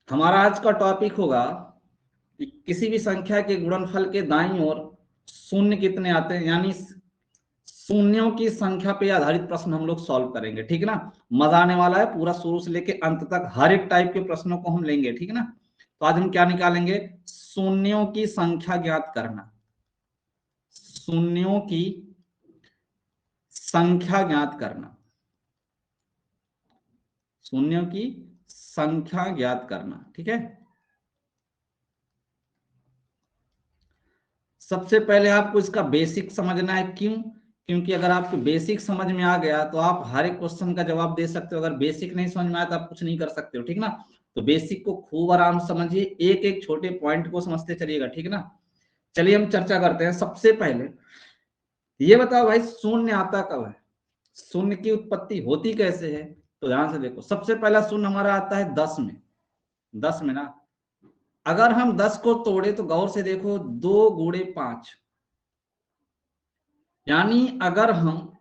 हमारा आज का टॉपिक होगा कि किसी भी संख्या के गुणनफल के दाईं ओर शून्य कितने आते हैं, यानी शून्यों की संख्या पे आधारित प्रश्न हम लोग सॉल्व करेंगे। ठीक है ना, मजा आने वाला है, पूरा शुरू से लेके अंत तक हर एक टाइप के प्रश्नों को हम लेंगे। ठीक है ना, तो आज हम क्या निकालेंगे, शून्यों की संख्या ज्ञात करना। शून्यों की संख्या ज्ञात करना, शून्यों की संख्या ज्ञात करना। ठीक है, सबसे पहले आपको इसका बेसिक समझना है। क्यों? क्योंकि अगर आपको बेसिक समझ में आ गया तो आप हर एक क्वेश्चन का जवाब दे सकते हो। अगर बेसिक नहीं समझ में आया तो आप कुछ नहीं कर सकते हो। ठीक ना, तो बेसिक को खूब आराम से समझिए, एक एक छोटे पॉइंट को समझते चलिएगा। ठीक ना, चलिए हम चर्चा करते हैं। सबसे पहले ये बताओ भाई, शून्य आता कब है, शून्य की उत्पत्ति होती कैसे है? तो ध्यान से देखो, सबसे पहला शून्य हमारा आता है 10 में। 10 में ना, अगर हम 10 को तोड़े तो गौर से देखो, 2 × 5, यानी अगर हम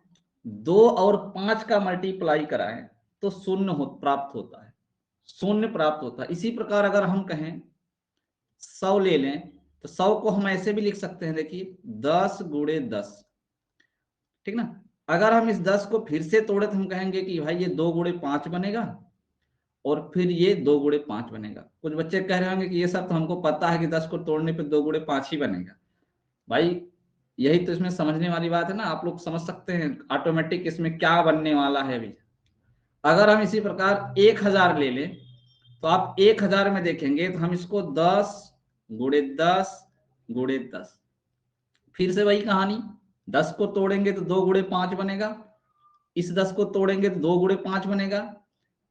2 और 5 का मल्टीप्लाई कराएं तो शून्य प्राप्त होता है, शून्य प्राप्त होता है। इसी प्रकार अगर हम कहें 100 ले लें तो 100 को हम ऐसे भी लिख सकते हैं, देखिए 10 × 10। ठीक ना, अगर हम इस 10 को फिर से तोड़े तो हम कहेंगे कि भाई ये 2 × 5 बनेगा और फिर ये 2 × 5 बनेगा। कुछ बच्चे कह रहे होंगे कि ये सब तो हमको पता है कि 10 को तोड़ने पे 2 × 5 ही बनेगा। भाई यही तो इसमें समझने वाली बात है ना, आप लोग समझ सकते हैं ऑटोमेटिक इसमें क्या बनने वाला है अभी। अगर हम इसी प्रकार 1000 ले लें तो आप 1000 में देखेंगे तो हम इसको 10 × 10 × 10, फिर से वही कहानी, 10 को तोड़ेंगे तो 2 × 5 बनेगा, इस 10 को तोड़ेंगे तो 2 × 5 बनेगा,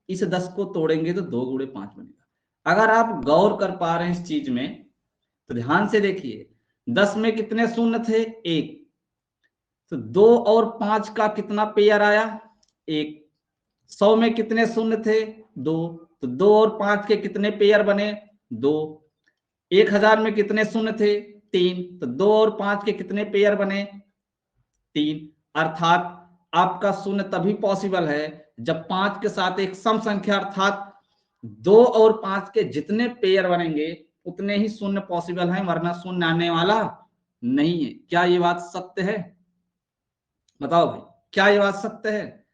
इस 10 को तोड़ेंगे तो 2 × 5 बनेगा। अगर आप गौर कर पा रहे हैं इस चीज में तो ध्यान से देखिए, 10 में कितने शून्य थे, 1, तो 2 और 5 का कितना पेयर आया, 1। 100 में कितने शून्य थे, 2, तो 2 और 5 के कितने पेयर बने, 2। 1000 में कितने शून्य थे, 3, तो 2 और 5 के कितने पेयर बने, 3। अर्थात आपका शून्य तभी पॉसिबल है जब 5 के साथ एक सम संख्या, अर्थात 2 और 5 के जितने पेयर बनेंगे उतने ही शून्य पॉसिबल है, वरना शून्य आने वाला नहीं है। क्या ये बात सत्य है? बताओ भाई, क्या ये बात सत्य है?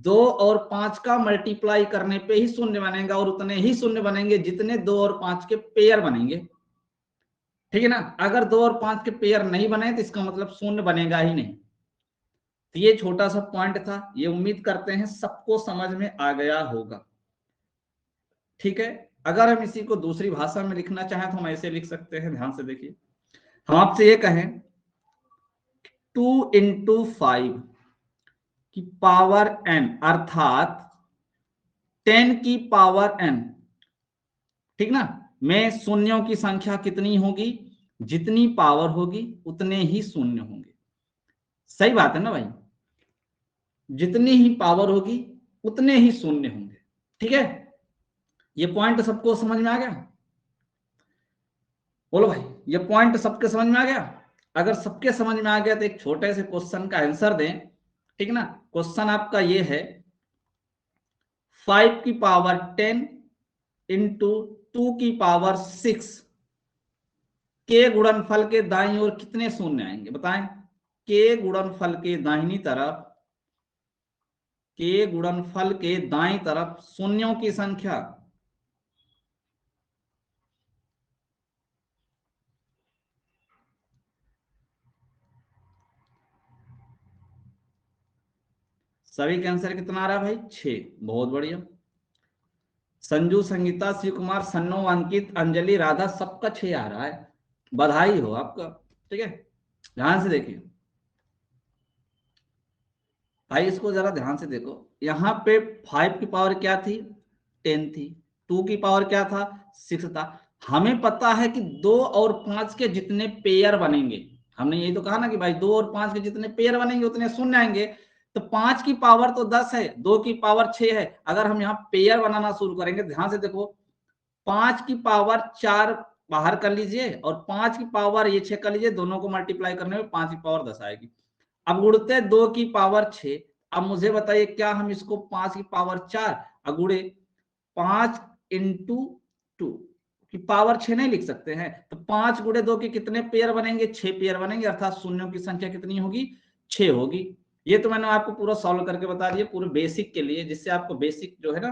2 और 5 का मल्टीप्लाई करने पे ही शून्य बनेगा, और उतने ही शून्य बनेंगे जितने 2 और 5 के पेयर बनेंगे। ठीक है ना, अगर 2 और 5 के पेयर नहीं बने तो इसका मतलब शून्य बनेगा ही नहीं। तो ये छोटा सा पॉइंट था, ये उम्मीद करते हैं सबको समझ में आ गया होगा। ठीक है, अगर हम इसी को दूसरी भाषा में लिखना चाहें तो हम ऐसे लिख सकते हैं। ध्यान से देखिए, हम आपसे ये कहें 2 × 5 की पावर n, अर्थात 10 की पावर n। ठीक ना, में शून्यों की संख्या कितनी होगी, जितनी पावर होगी उतने ही शून्य होंगे। सही बात है ना भाई, जितनी ही पावर होगी उतने ही शून्य होंगे। ठीक है, ये पॉइंट सबको समझ में आ गया? बोलो भाई, ये पॉइंट सबके समझ में आ गया? अगर सबके समझ में आ गया तो एक छोटे से क्वेश्चन का आंसर दें। ठीक ना, क्वेश्चन आपका ये है, 5 की पावर 10 इंटू 2 की पावर 6 के गुणनफल के दाईं ओर कितने शून्य आएंगे, बताएं। के गुणनफल के दाहिनी तरफ, के गुणनफल के दाईं तरफ शून्यों की संख्या। सभी के आंसर कितना आ रहा है भाई, 6। बहुत बढ़िया। संजू, संगीता, शिव कुमार, सन्नो, अंकित, अंजलि, राधा, सबका 6 आ रहा है। बधाई हो आपका। ठीक है, ध्यान से देखिए भाई, इसको जरा ध्यान से देखो। यहाँ पे 5 की पावर क्या थी, 10 थी। 2 की पावर क्या था, 6 था। हमें पता है कि 2 और 5 के जितने पेयर बनेंगे, हमने यही तो कहा ना कि भाई 2 और 5 के जितने पेयर बनेंगे उतने शून्य आएंगे। तो 5 की पावर तो 10 है, 2 की पावर 6 है। अगर हम यहाँ पेयर बनाना शुरू करेंगे, ध्यान से देखो, 5 की पावर 4 बाहर कर लीजिए और 5 की पावर ये 6 कर लीजिए, दोनों को मल्टीप्लाई करने में 5 की पावर 10 आएगी। अब उड़ते 2 की पावर 6। अब मुझे बताइए, क्या हम इसको 5 की पावर 4 अगुड़े 5 इंटू 2 की पावर 6 नहीं लिख सकते हैं, तो 5 गुणे 2 के कितने पेयर बनेंगे? 6 पेयर बनेंगे, अर्थात शून्यों की संख्या कितनी होगी? 6 होगी। ये तो मैंने आपको पूरा सॉल्व करके बता दिया, पूरे बेसिक के लिए, जिससे आपको बेसिक जो है ना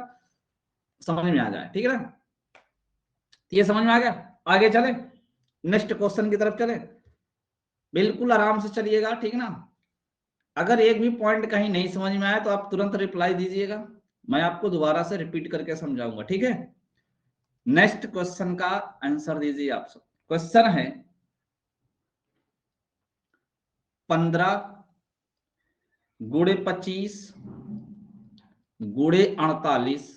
समझ में आ जाए, ठीक है ना। ये समझ में आ गया? आगे चले, नेक्स्ट क्वेश्चन की तरफ चले, बिल्कुल आराम से चलिएगा, ठीक है ना। अगर एक भी पॉइंट कहीं नहीं समझ में आया तो आप तुरंत रिप्लाई दीजिएगा, मैं आपको दोबारा से रिपीट करके समझाऊंगा, ठीक है। नेक्स्ट क्वेश्चन का आंसर दीजिए आप सब। क्वेश्चन है 15 गुणे 25 गुणे 48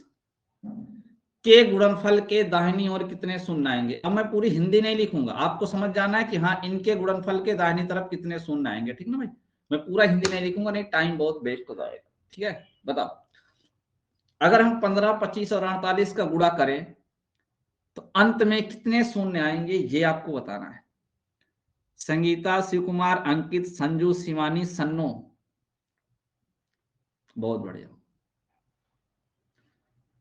के गुणनफल के दाहिनी ओर कितने शून्य आएंगे। अब मैं पूरी हिंदी नहीं लिखूंगा, आपको समझ जाना है कि हाँ इनके गुणनफल के दाहिनी तरफ कितने शून्य आएंगे, ठीक ना भाई। मैं पूरा हिंदी नहीं लिखूंगा, नहीं टाइम बहुत वेस्ट हो जाएगा, ठीक है। बताओ, अगर हम 15, 25 और 48 का गुणा करें तो अंत में कितने शून्य आएंगे, ये आपको बताना है। संगीता, शिव कुमार, अंकित, संजू, शिवानी, सन्नो, बहुत बढ़िया।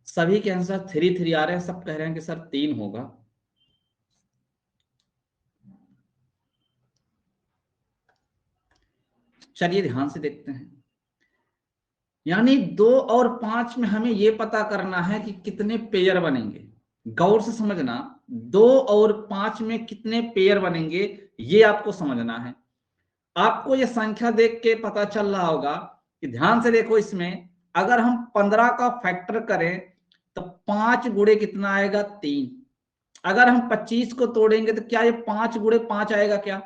सभी के आंसर 3 3 आ रहे हैं, सब कह रहे हैं कि सर 3 होगा। चलिए ध्यान से देखते हैं। यानी 2 और 5 में हमें यह पता करना है कि कितने पेयर बनेंगे। गौर से समझना, 2 और 5 में कितने पेयर बनेंगे ये आपको समझना है। आपको यह संख्या देख के पता चल रहा होगा कि ध्यान से देखो, इसमें अगर हम 15 का फैक्टर करें तो 5 गुणे कितना आएगा? 3। अगर हम 25 को तोड़ेंगे तो क्या ये 5 गुणे 5 आएगा क्या?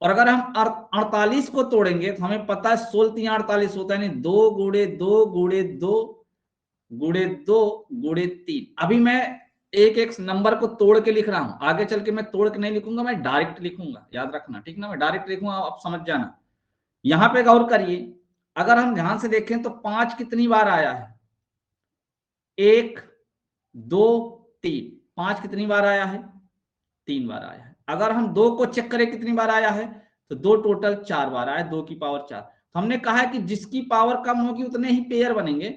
और अगर हम 48 को तोड़ेंगे तो हमें पता है 16 3 48 होता है, नहीं 2 गुणे 2 गुणे 2 गुणे 2 गुणे 3। अभी मैं एक एक नंबर को तोड़ के लिख रहा हूं, आगे चल के मैं तोड़ के नहीं लिखूंगा, मैं डायरेक्ट लिखूंगा, याद रखना, ठीक ना। मैं डायरेक्ट लिखूंगा, आप समझ जाना। यहां पे गौर करिए, अगर हम ध्यान से देखें तो 5 कितनी बार आया है? 1 2 3। 5 कितनी बार आया है? 3 बार आया है। अगर हम 2 को चेक करें कितनी बार आया है, तो 2 टोटल 4 बार आया, 2 की पावर 4। तो हमने कहा है कि जिसकी पावर कम होगी उतने ही पेयर बनेंगे।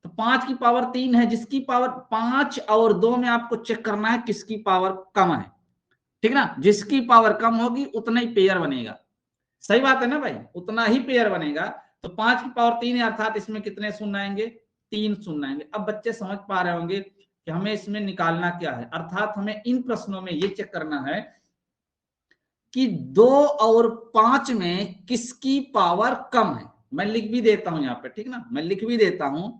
तो 5 की पावर 3 है, जिसकी पावर 5 और 2 में आपको चेक करना है किसकी पावर कम है, ठीक ना। जिसकी पावर कम होगी उतना ही पेयर बनेगा, सही बात है ना भाई, उतना ही पेयर बनेगा। तो 5 की पावर 3 है, अर्थात इसमें कितने शून्य आएंगे? 3 शून्य आएंगे। अब बच्चे समझ पा रहे होंगे कि हमें इसमें निकालना क्या है, अर्थात हमें इन प्रश्नों में ये चेक करना है कि 2 और 5 में किसकी पावर कम है। मैं लिख भी देता हूं यहां पे, ठीक ना, मैं लिख भी देता हूं।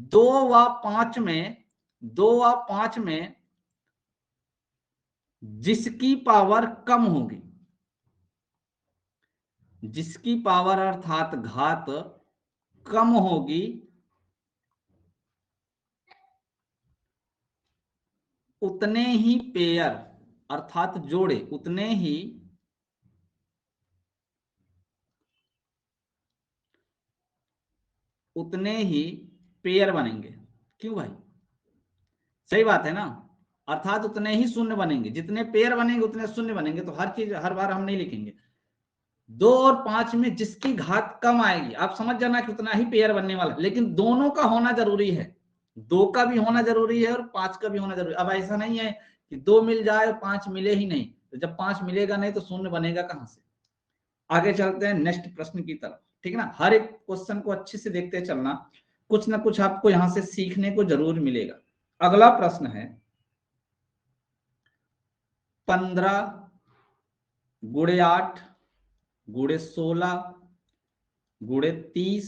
2 व 5 में, 2 व 5 में जिसकी पावर कम होगी, जिसकी पावर अर्थात घात कम होगी, उतने ही पेयर अर्थात जोड़े, उतने ही पेयर बनेंगे। क्यों भाई? सही बात है ना, अर्थात उतने ही शून्य बनेंगे, जितने पेयर बनेंगे उतने शून्य बनेंगे। तो हर चीज हर बार हम नहीं लिखेंगे। 2 और 5 में जिसकी घात कम आएगी, आप समझ जाना कि उतना ही पेयर बनने वाला, लेकिन दोनों का होना जरूरी है। 2 का भी होना जरूरी है और 5 का भी होना जरूरी है। अब ऐसा नहीं है कि 2 मिल जाए और 5 मिले ही नहीं, तो जब 5 मिलेगा नहीं तो शून्य बनेगा कहां से। आगे चलते हैं नेक्स्ट प्रश्न की तरफ, ठीक है ना। हर एक क्वेश्चन को अच्छे से देखते चलना, कुछ ना कुछ आपको यहां से सीखने को जरूर मिलेगा। अगला प्रश्न है 15 गुणे 8 गुणे 16 गुणे 30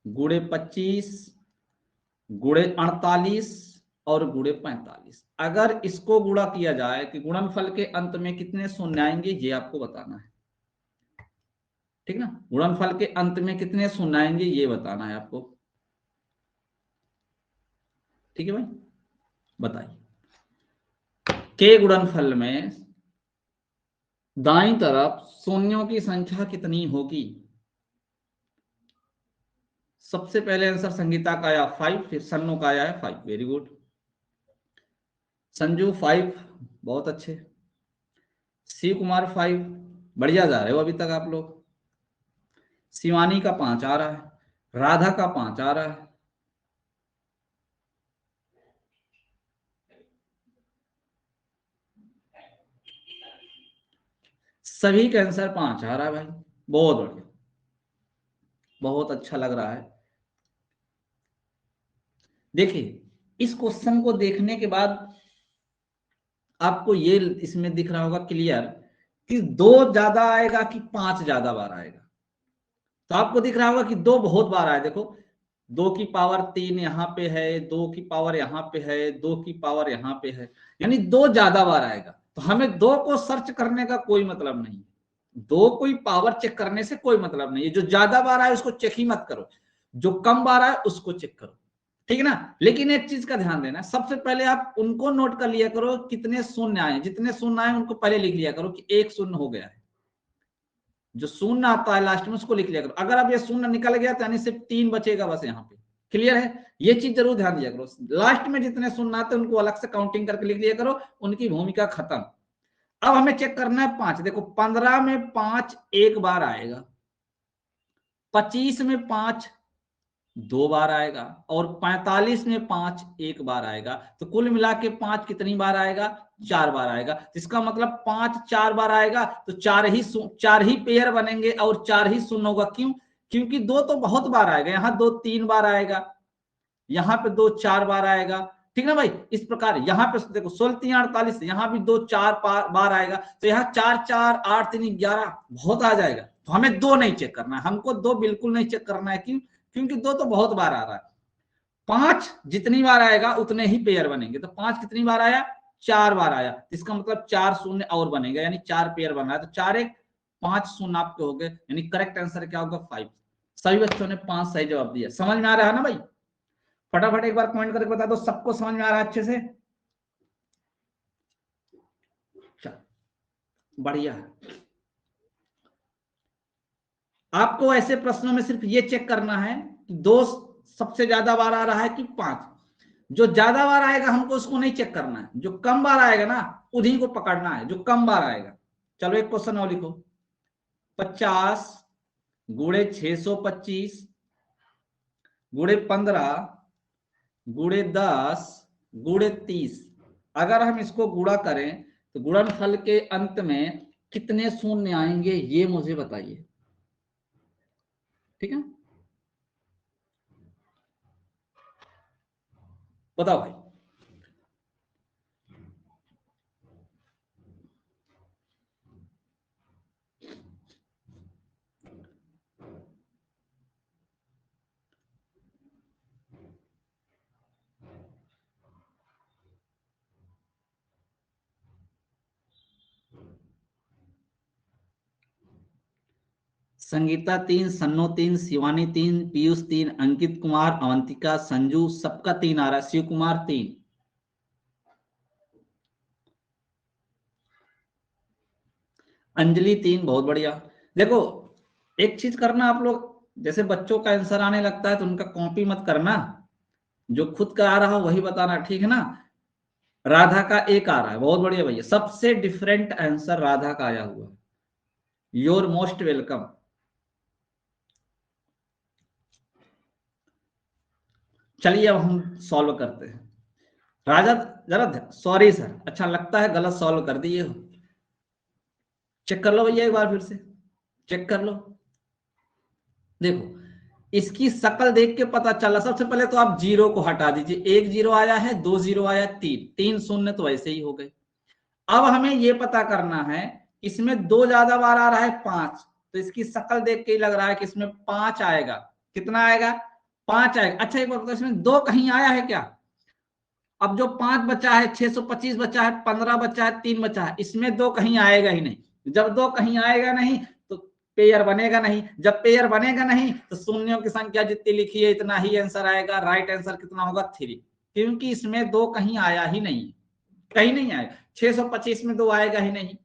गुणे 25 गुणे 48 और गुणे 45। अगर इसको गुणा किया जाए कि गुणनफल के अंत में कितने शून्य आएंगे, ये आपको बताना है, ठीक ना। गुणनफल के अंत में कितने शून्य आएंगे ये बताना है आपको, ठीक है भाई। बताइए, के गुणनफल में दाईं तरफ शून्यों की संख्या कितनी होगी? सबसे पहले आंसर संगीता का आया 5, फिर सन्नो का आया है 5, वेरी गुड। संजू 5, बहुत अच्छे। शिव कुमार 5, बढ़िया जा रहे हो अभी तक आप लोग। शिवानी का 5 आ रहा है, राधा का 5 आ रहा है, सभी का आंसर 5 आ रहा है भाई, बहुत बढ़िया, बहुत अच्छा लग रहा है। देखिए इस क्वेश्चन को देखने के बाद आपको ये इसमें दिख रहा होगा क्लियर कि 2 ज्यादा आएगा कि 5 ज्यादा बार आएगा। तो आपको दिख रहा होगा कि 2 बहुत बार आए, देखो 2 की पावर 3 यहाँ पे है, 2 की पावर यहाँ पे है, 2 की पावर यहाँ पे है, यानी 2 ज्यादा बार आएगा। तो हमें 2 को सर्च करने का कोई मतलब नहीं, 2 कोई पावर चेक करने से कोई मतलब नहीं है। जो ज्यादा बार आए उसको चेक ही मत करो, जो कम बार आए उसको चेक करो, ठीक है ना। लेकिन एक चीज का ध्यान देना, सबसे पहले आप उनको नोट कर लिया करो कितने शून्य आए, जितने शून्य आए उनको पहले लिख लिया करो कि 1 शून्य हो गया है, जो शून्य आता है लास्ट में उसको लिख लिया करो। अगर अब ये शून्य निकल गया तो यानी सिर्फ 3 बचेगा बस यहाँ पे, क्लियर है। ये चीज जरूर ध्यान दिया करो, लास्ट में जितने शून्य आते हैं उनको अलग से काउंटिंग करके लिख लिया करो, उनकी भूमिका खत्म। अब हमें चेक करना है 5, देखो 15 में 5 एक बार आएगा, 25 में 5 2 बार आएगा, और 45 में 5 एक बार आएगा। तो कुल मिला के 5 कितनी बार आएगा, 4 बार आएगा। इसका मतलब 5 4 बार आएगा तो 4 ही पेयर बनेंगे और 4 ही शून्य होगा। क्यों, क्योंकि 2 तो बहुत बार आएगा, यहाँ 2 3 बार आएगा, यहाँ पे 2 4 बार आएगा, ठीक ना भाई। इस प्रकार यहाँ पे देखो 16 3 48, यहाँ भी 2 4 बार आएगा, तो यहाँ 4 4 8 3 11 बहुत आ जाएगा। तो हमें 2 नहीं चेक करना है, हमको 2 बिल्कुल नहीं चेक करना है। क्यों, क्योंकि 2 तो बहुत बार आ रहा है। 5 जितनी बार आएगा उतने ही पेयर बनेंगे। तो 5 कितनी बार आया, 4 बार आया, इसका मतलब 4 शून्य और बनेगा, यानी 4 पेयर बन रहा है। तो 4 1 5 शून्य आपके हो गए, यानी करेक्ट आंसर क्या होगा, 5। सभी बच्चों ने 5 सही जवाब दिया। समझ में आ रहा है ना भाई, फटाफट एक बार कमेंट करके बता दो सबको समझ में आ रहा है अच्छे से। बढ़िया है। आपको ऐसे प्रश्नों में सिर्फ ये चेक करना है कि 2 सबसे ज्यादा बार आ रहा है कि 5। जो ज्यादा बार आएगा हमको उसको नहीं चेक करना है, जो कम बार आएगा ना उन्हीं को पकड़ना है, जो कम बार आएगा। चलो एक क्वेश्चन और लिखो, 50 गुणे 625 गुणे 15 गुणे 10 गुणे 30, अगर हम इसको गुणा करें तो गुणनफल के अंत में कितने शून्य आएंगे ये मुझे बताइए, ठीक है। बताओ भाई। संगीता 3, सन्नो 3, शिवानी 3, पीयूष 3, अंकित कुमार, अवंतिका, संजू, सबका 3 आ रहा है, शिव कुमार 3, अंजलि 3, बहुत बढ़िया। देखो एक चीज करना आप लोग, जैसे बच्चों का आंसर आने लगता है तो उनका कॉपी मत करना, जो खुद का आ रहा हो वही बताना, ठीक है ना। राधा का 1 आ रहा है, बहुत बढ़िया भैया, सबसे डिफरेंट आंसर राधा का आया हुआ है, योर मोस्ट वेलकम। चलिए अब हम सॉल्व करते हैं। राजा जरा, सॉरी सर, अच्छा लगता है गलत सॉल्व कर दिए हो, चेक कर लो भैया एक बार फिर से, चेक कर लो। देखो इसकी शक्ल देख के पता चला, सबसे पहले तो आप जीरो को हटा दीजिए, 1 जीरो आया है, 2 जीरो आया, 3 शून्य तो ऐसे ही हो गए। अब हमें ये पता करना है, इसमें 2 ज्यादा बार आ रहा है 5, तो इसकी शक्ल देख के ही लग रहा है कि इसमें 5 आएगा। कितना आएगा, 5 आएगा। अच्छा एक बात बताओ, इसमें 2 कहीं आया है क्या। अब जो 5 बचा है, 625 बचा है, 15 बचा है, 3 बचा है, इसमें 2 कहीं आएगा ही नहीं। जब 2 कहीं आएगा नहीं तो पेयर बनेगा नहीं, जब पेयर बनेगा नहीं तो शून्यों की संख्या जितनी लिखी है इतना ही आंसर आएगा। राइट आंसर कितना होगा, 3, क्योंकि इसमें 2 कहीं आया ही नहीं, कहीं नहीं आएगा। 625 में 2 आएगा ही नहीं,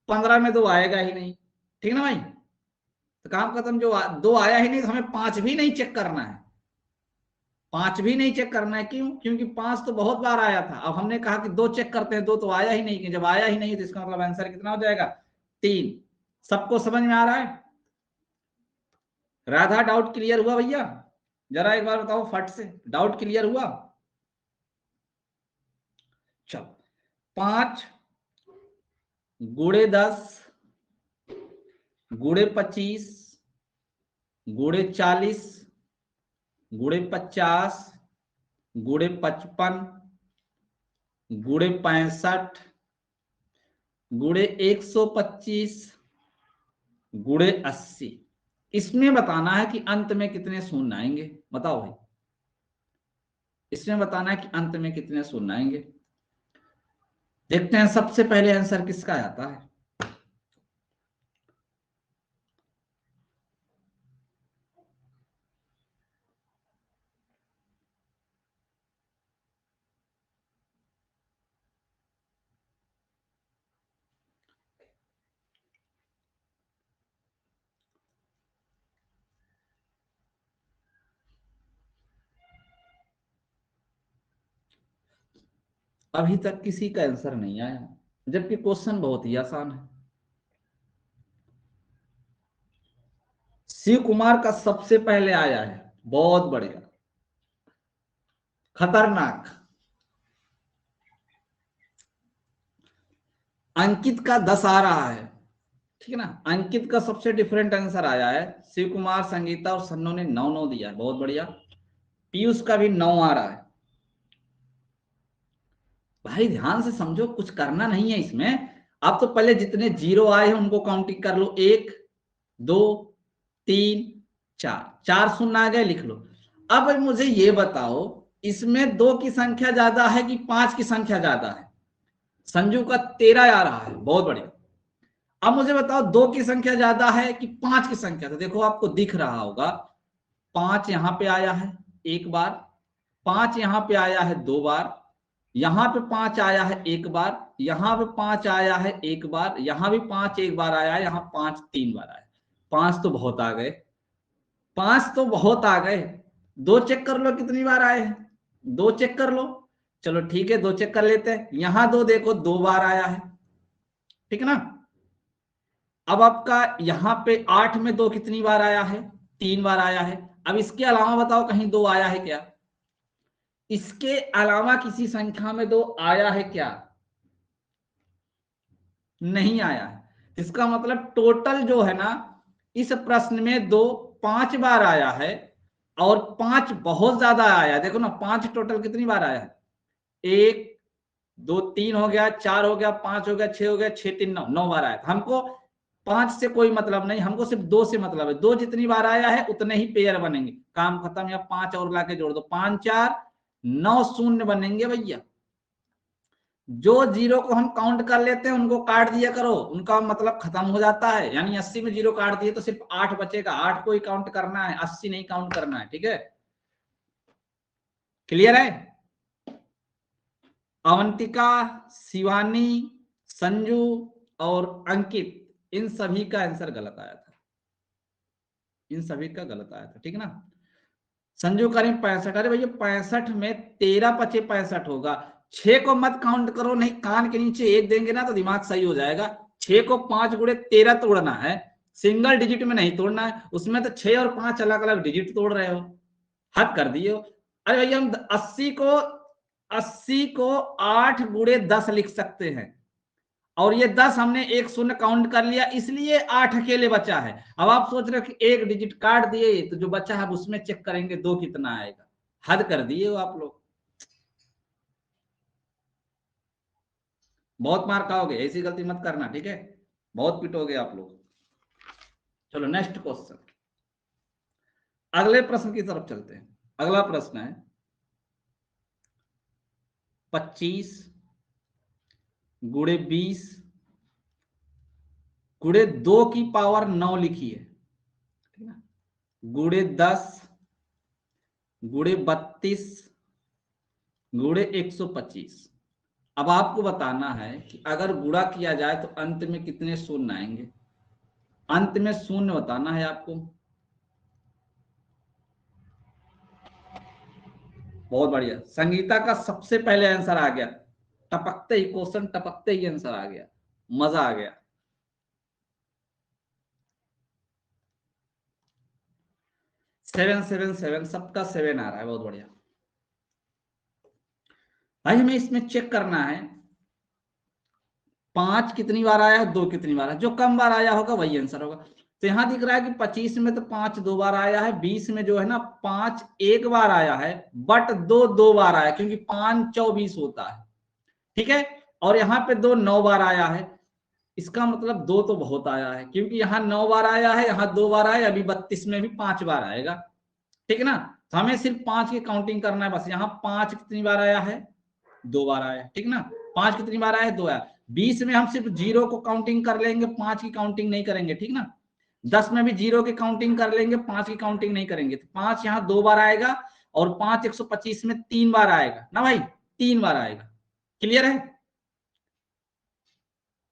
15 में 2 आएगा ही नहीं, ठीक ना भाई। तो काम खत्म, जो 2 आया ही नहीं तो हमें 5 भी नहीं चेक करना है, 5 भी नहीं चेक करना है। क्यों, क्योंकि 5 तो बहुत बार आया था। अब हमने कहा कि 2 चेक करते हैं, 2 तो आया ही नहीं, जब आया ही नहीं तो इसका मतलब आंसर कितना हो जाएगा, 3। सबको समझ में आ रहा है। राधा डाउट क्लियर हुआ भैया, जरा एक बार बताओ फट से, डाउट क्लियर हुआ। चलो 5 गुणे 10 गुणे 25 गुणे 40 गुणे 50 गुणे 55 गुणे 65 गुणे 125 गुणे 80। इसमें बताना है कि अंत में कितने शून्य आएंगे। बताओ भाई, इसमें बताना है कि अंत में कितने शून्य आएंगे। देखते हैं सबसे पहले आंसर किसका आता है। अभी तक किसी का आंसर नहीं आया, जबकि क्वेश्चन बहुत ही आसान है। शिव कुमार का सबसे पहले आया है, बहुत बढ़िया, खतरनाक। अंकित का 10 आ रहा है, ठीक है ना। अंकित का सबसे डिफरेंट आंसर आया है। शिव कुमार, संगीता और सन्नो ने 9 दिया है, बहुत बढ़िया। पीयूष का भी 9 आ रहा है। भाई ध्यान से समझो, कुछ करना नहीं है इसमें। आप तो पहले जितने जीरो आए हैं उनको काउंटिंग कर लो, 1 2 3 4, 4 शून्य आ गए, लिख लो। अब मुझे ये बताओ, इसमें 2 की संख्या ज्यादा है कि 5 की संख्या ज्यादा है। संजू का 13 आ रहा है, बहुत बढ़िया। अब मुझे बताओ 2 की संख्या ज्यादा है कि 5 की संख्या। तो देखो आपको दिख रहा होगा, 5 यहां पे आया है एक बार, 5 यहां पे आया है 2 बार, यहां पे 5 आया है एक बार, यहां पे 5 आया है एक बार, यहां भी 5 एक बार आया है, यहां 5 3 बार आया। 5 तो बहुत आ गए, 5 तो बहुत आ गए। 2 चेक कर लो कितनी बार आए हैं, 2 चेक कर लो। चलो ठीक है, 2 चेक कर लेते हैं। यहां 2 देखो 2 बार आया है, ठीक है ना। अब आपका यहां पे 8 में 2 कितनी बार आया है, 3 बार आया है। अब इसके अलावा बताओ कहीं 2 आया है क्या, इसके अलावा किसी संख्या में 2 आया है क्या, नहीं आया है। इसका मतलब टोटल जो है ना, इस प्रश्न में 2 5 बार आया है, और 5 बहुत ज्यादा आया। देखो ना, 5 टोटल कितनी बार आया है, 1 2 3 हो गया, 4 हो गया, 5 हो गया, 6 हो गया, 6 3 9, 9 बार आया। हमको 5 से कोई मतलब नहीं, हमको सिर्फ 2 से मतलब है। 2 जितनी बार आया है उतने ही पेयर बनेंगे, काम खत्म। या 5 और लाके जोड़ दो, 5 4 9 शून्य बनेंगे भैया। जो जीरो को हम काउंट कर लेते हैं उनको काट दिया करो, उनका मतलब खत्म हो जाता है। यानी 80 में जीरो काट दिए तो सिर्फ 8 बचेगा, 8 को ही काउंट करना है, 80 नहीं काउंट करना है, ठीक है। क्लियर है। अवंतिका, शिवानी, संजू और अंकित, इन सभी का आंसर गलत आया था, इन सभी का गलत आया था, ठीक है ना। संजू करें 65, अरे भैया 65 में 13 पचे 65 होगा। 6 को मत काउंट करो, नहीं कान के नीचे 1 देंगे ना तो दिमाग सही हो जाएगा। 6 को 5 गुणे 13 तोड़ना है, सिंगल डिजिट में नहीं तोड़ना है। उसमें तो 6 और 5 अलग अलग डिजिट तोड़ रहे हो, हद कर दिए हो। अरे भैया हम 80 को 8 गुणे 10 लिख सकते हैं, और ये 10 हमने एक शून्य काउंट कर लिया, इसलिए 8 अकेले बचा है। अब आप सोच रहे हो कि एक डिजिट काट दिए तो जो बचा है उसमें चेक करेंगे 2 कितना आएगा। हद कर दिए हो आप लोग, बहुत मार खाओगे, ऐसी गलती मत करना, ठीक है। बहुत पिटोगे आप लोग। चलो नेक्स्ट क्वेश्चन, अगले प्रश्न की तरफ चलते हैं। अगला प्रश्न है 25 गुणे 20 गुणे 2 की पावर 9 लिखी है, ठीक है, गुणे 10 गुणे 32 गुणे 125। अब आपको बताना है कि अगर गुणा किया जाए तो अंत में कितने शून्य आएंगे। अंत में शून्य बताना है आपको। बहुत बढ़िया, संगीता का सबसे पहले आंसर आ गया, टपकते ही क्वेश्चन, टपकते ही आंसर आ गया, मजा आ गया। 7 सबका 7 आ रहा है, बहुत बढ़िया। भाई हमें इसमें चेक करना है 5 कितनी बार आया है, 2 कितनी बार आया, जो कम बार आया होगा वही आंसर होगा। तो यहां दिख रहा है कि 25 में तो 5 2 बार आया है, 20 में जो है ना 5 1 बार आया है, बट 2 2 बार आया, क्योंकि 5 24 होता है, ठीक है। और यहाँ पे 2 9 बार आया है, इसका मतलब 2 तो बहुत आया है, क्योंकि यहाँ 9 बार आया है, यहाँ 2 बार आया, अभी 32 में भी 5 बार आएगा, ठीक है ना। तो हमें सिर्फ 5 की काउंटिंग करना है बस। यहाँ 5 कितनी बार आया है, 2 बार आया, ठीक ना। 5 कितनी बार आया है, 2 आया। 20 में हम सिर्फ 0 को काउंटिंग कर लेंगे, 5 की काउंटिंग नहीं करेंगे, ठीक ना। 10 में भी 0 की काउंटिंग कर लेंगे, 5 की काउंटिंग नहीं करेंगे। तो 5 यहाँ 2 बार आएगा, और 5 125 में 3 बार आएगा ना भाई, 3 बार आएगा। क्लियर है,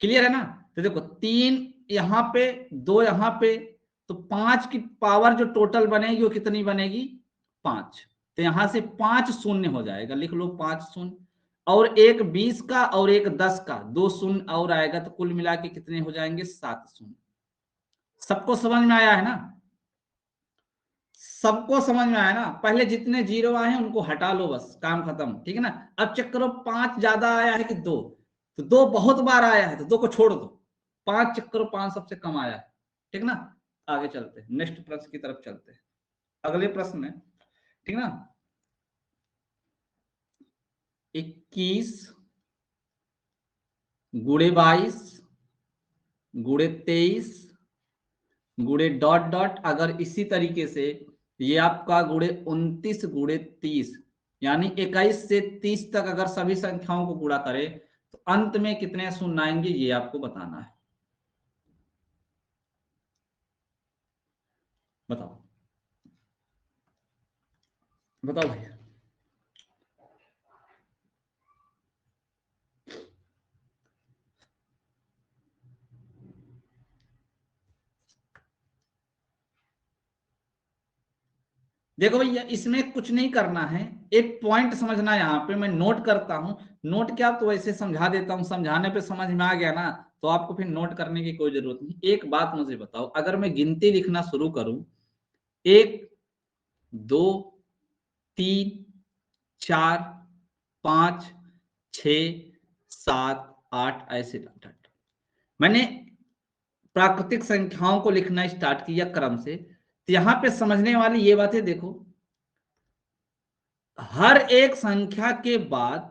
क्लियर है ना। तो देखो 3 यहाँ पे, 2 यहाँ पे, तो 5 की पावर जो टोटल बनेगी वो कितनी बनेगी, 5। तो यहां से 5 शून्य हो जाएगा, लिख लो 5 शून्य, और एक 20 का और एक 10 का, 2 शून्य और आएगा, तो कुल मिला के कितने हो जाएंगे, 7 शून्य। सबको समझ में आया है ना, सबको समझ में आया ना। पहले जितने जीरो आए हैं उनको हटा लो, बस काम खत्म, ठीक है ना। अब चेक करो 5 ज्यादा आया है कि 2, तो 2 बहुत बार आया है, तो 2 को छोड़ दो। 5 चेक करो, 5 सबसे कम आया है, ठीक ना। आगे चलते हैं, नेक्स्ट प्रश्न की तरफ चलते हैं, अगले प्रश्न है, ठीक ना। 21 गुणे 22 गुणे 23 गुणे डॉट डॉट, अगर इसी तरीके से ये आपका गुणे 29 गुणे 30, यानी 21 से 30 तक अगर सभी संख्याओं को गुणा करें तो अंत में कितने शून्य आएंगे, ये आपको बताना है। बताओ बताओ भैया। देखो भैया, इसमें कुछ नहीं करना है, एक पॉइंट समझना है। यहाँ पे मैं नोट करता हूं, नोट क्या, तो वैसे समझा देता हूं, समझाने पे समझ में आ गया ना, तो आपको फिर नोट करने की कोई जरूरत नहीं। एक बात मुझे बताओ, अगर मैं गिनती लिखना शुरू करूं, 1 2 3 4 5 6 7 8 ऐसे डॉट, मैंने प्राकृतिक संख्याओं को लिखना स्टार्ट किया क्रम से। तो यहां पे समझने वाली ये बातें देखो, हर एक संख्या के बाद